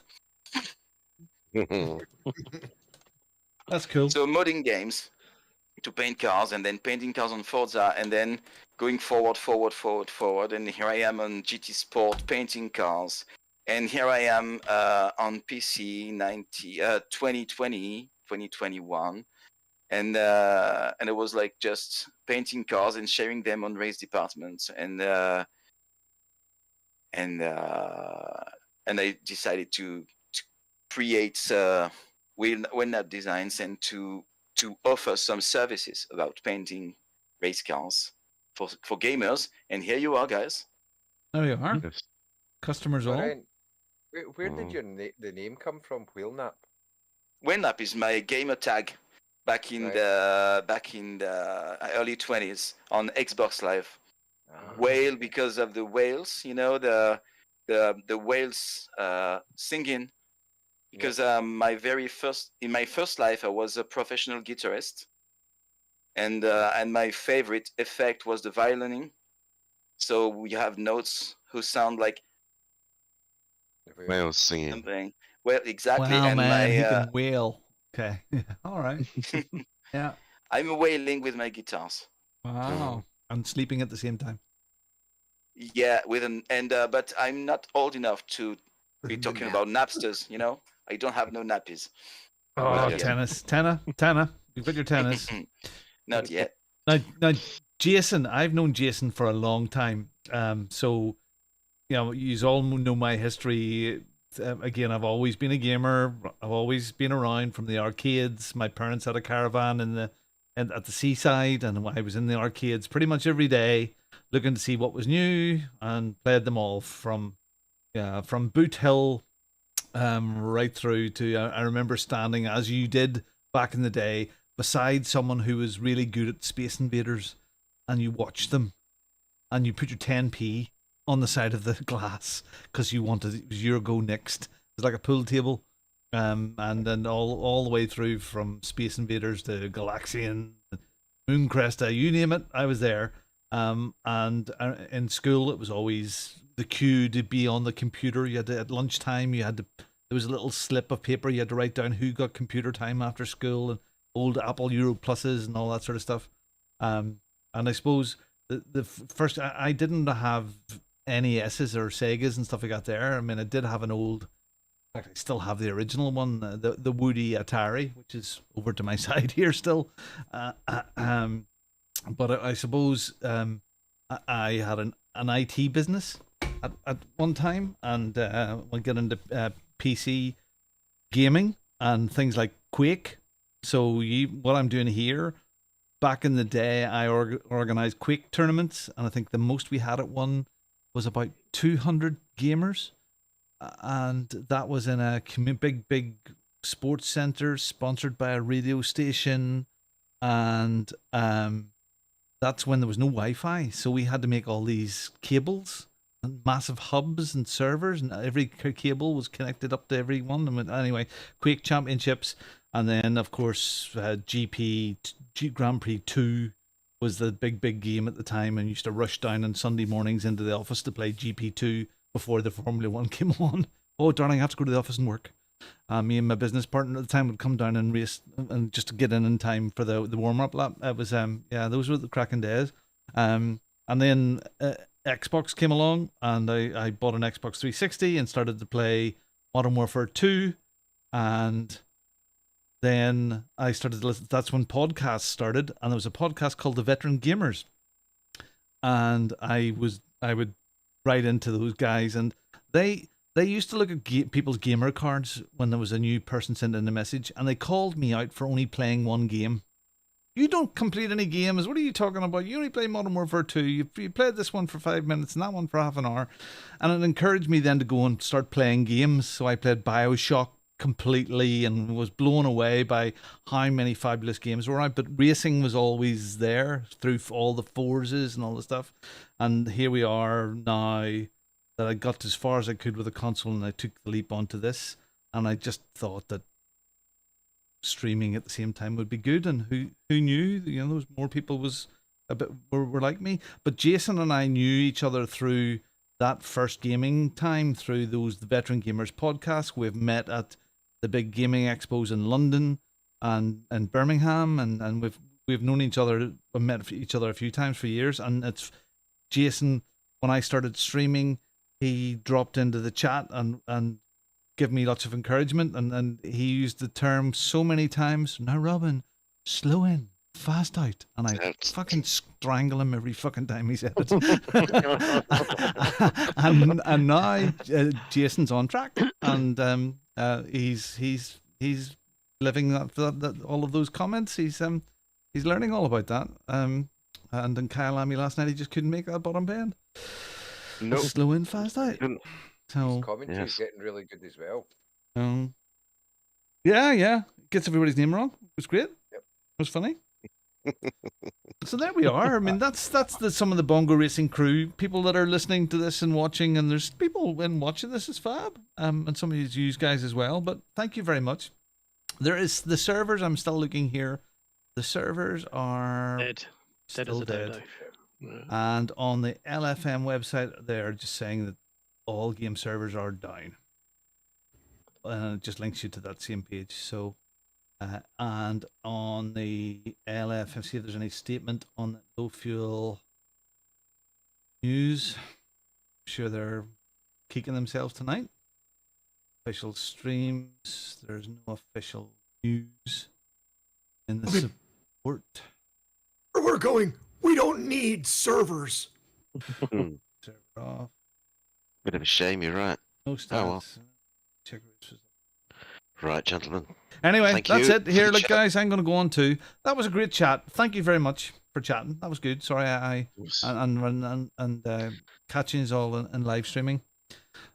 That's cool. So modding games to paint cars, and then painting cars on Forza, and then going forward, and here I am on GT Sport painting cars, and here I am on PC 2020, 2021, and it was like just painting cars and sharing them on race departments, and I decided to create wheel nut designs and to offer some services about painting race cars for gamers. And here you are, guys. There you are. Customers all. Where did the name come from? Wheelnap. Wheelnap is my gamer tag back in the early 20s on Xbox Live. Whale because of the whales, the whales singing. Because in my first life I was a professional guitarist, and my favorite effect was the violining. So we have notes who sound like whales singing. Something. Well, exactly. Wow, and man, he can wail. Okay, all right. Yeah. I'm wailing with my guitars. Wow. And sleeping at the same time. Yeah, but I'm not old enough to be talking about napsters. I don't have no nappies. Oh, tennis, Tanner, you've got your tennis. Not yet. Now, Jason, I've known Jason for a long time. So, you all know my history again, I've always been a gamer. I've always been around from the arcades. My parents had a caravan at the seaside, and I was in the arcades pretty much every day, looking to see what was new, and played them all from Boot Hill, right through to. I remember standing, as you did back in the day, beside someone who was really good at Space Invaders, and you watched them, and you put your 10p on the side of the glass because you wanted it was your go next. It was like a pool table, and then all the way through from Space Invaders to Galaxian, Mooncresta, you name it, I was there. And in school, it was always the cue to be on the computer. You had to, at lunchtime, there was a little slip of paper you had to write down who got computer time after school, and old Apple Euro Pluses and all that sort of stuff. And I suppose the first, I didn't have NESs or Segas and stuff like that there. I mean, I did have an old, in fact, I still have the original one, the Woody Atari, which is over to my side here still. But I suppose I had an IT business at one time, and we get into PC gaming and things like Quake. So what I'm doing here, back in the day, I organized Quake tournaments, and I think the most we had at one was about 200 gamers, and that was in a big sports center sponsored by a radio station, and that's when there was no Wi-Fi, so we had to make all these cables and massive hubs and servers, and every cable was connected up to every one. And anyway, Quake Championships, and then of course Grand Prix 2 was the big game at the time, and used to rush down on Sunday mornings into the office to play GP2 before the Formula 1 came on. Oh darling, I have to go to the office and work. Me and my business partner at the time would come down and race, and just to get in time for the warm-up lap. It was those were the cracking days. And then Xbox came along, and I bought an Xbox 360 and started to play Modern Warfare 2, and then I started to listen. That's when podcasts started, and there was a podcast called The Veteran Gamers, and I would write into those guys, and they used to look at people's gamer cards when there was a new person sending in a message, and they called me out for only playing one game. You don't complete any games. What are you talking about? You only play Modern Warfare 2. You played this one for 5 minutes and that one for half an hour. And it encouraged me then to go and start playing games. So I played BioShock completely and was blown away by how many fabulous games were out. But racing was always there through all the Forzas and all the stuff. And here we are now, that I got as far as I could with a console, and I took the leap onto this, and I just thought that streaming at the same time would be good, and who knew, there was more people were like me. But Jason and I knew each other through that first gaming time, through the Veteran Gamers podcast. We've met at the big gaming expos in London and Birmingham, and we've known each other, we met each other a few times for years. And it's Jason, when I started streaming, he dropped into the chat and gave me lots of encouragement, and he used the term so many times, "Now Robin, slow in, fast out," and I fucking strangle him every fucking time he said it. and now Jason's on track, and he's living that all of those comments. He's learning all about that. And in Kyalami last night, he just couldn't make that bottom bend. No, slow in, fast out. So commentary is getting really good as well. Yeah, gets everybody's name wrong. It was great. Yep. It was funny. So there we are. I mean, that's some of the Bongo Racing crew, people that are listening to this and watching, and there's people in watching this is fab, and some of you guys as well. But thank you very much. There is the servers. I'm still looking here. The servers are still dead. Yeah. And on the LFM website, they're just saying that all game servers are down. And it just links you to that same page. So, and on the LFM, see if there's any statement on the low fuel news. I'm sure they're kicking themselves tonight. Official streams. There's no official news in the support. We're going. We don't need servers. Server off. Bit of a shame, you're right. No stats. Oh, well. check. Right, gentlemen. Anyway, Thank that's you it. for Here, the look, chat. guys, I'm going to go on too. That was a great chat. Thank you very much for chatting. That was good. Sorry, and catching us all in live streaming.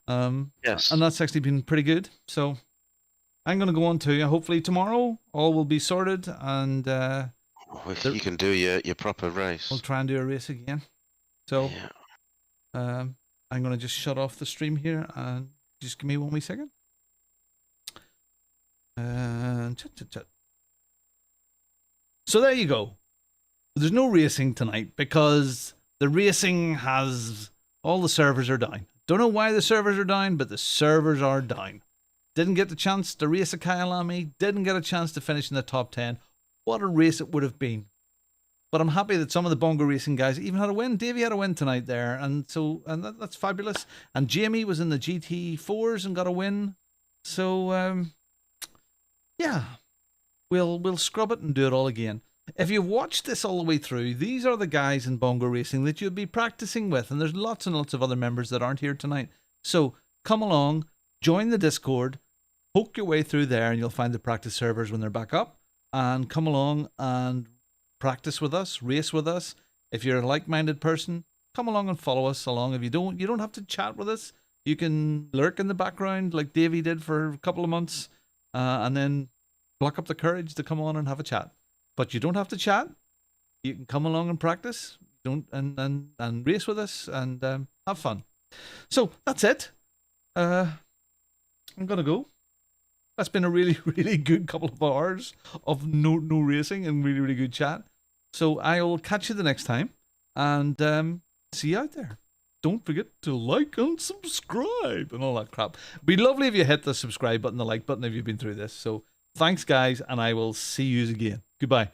Yes. And that's actually been pretty good. So I'm going to go on too. Hopefully tomorrow all will be sorted, and you can do your proper race. we'll try and do a race again. So Yeah. I'm going to just shut off the stream here and just give me 1 wee second. Chat. So there you go. There's no racing tonight because the racing has all the servers are down. Don't know why the servers are down, but the servers are down. Didn't get the chance to race a Kyalami. Didn't get a chance to finish in the top 10. What a race it would have been. But I'm happy that some of the Bongo Racing guys even had a win. Davey had a win tonight there, and that's fabulous. And Jamie was in the GT4s and got a win. So yeah, we'll scrub it and do it all again. If you've watched this all the way through, these are the guys in Bongo Racing that you'll be practicing with, and there's lots and lots of other members that aren't here tonight. So come along, join the Discord, poke your way through there, and you'll find the practice servers when they're back up. And come along and practice with us, race with us. If you're a like-minded person, come along and follow us along. If you don't have to chat with us. You can lurk in the background like Davey did for a couple of months, and then pluck up the courage to come on and have a chat. But you don't have to chat. You can come along and practice, and race with us and have fun. So that's it. I'm gonna go. That's been a really, really good couple of hours of no racing and really, really good chat. So I will catch you the next time, and see you out there. Don't forget to like and subscribe and all that crap. It'd be lovely if you hit the subscribe button, the like button if you've been through this. So thanks, guys, and I will see you again. Goodbye.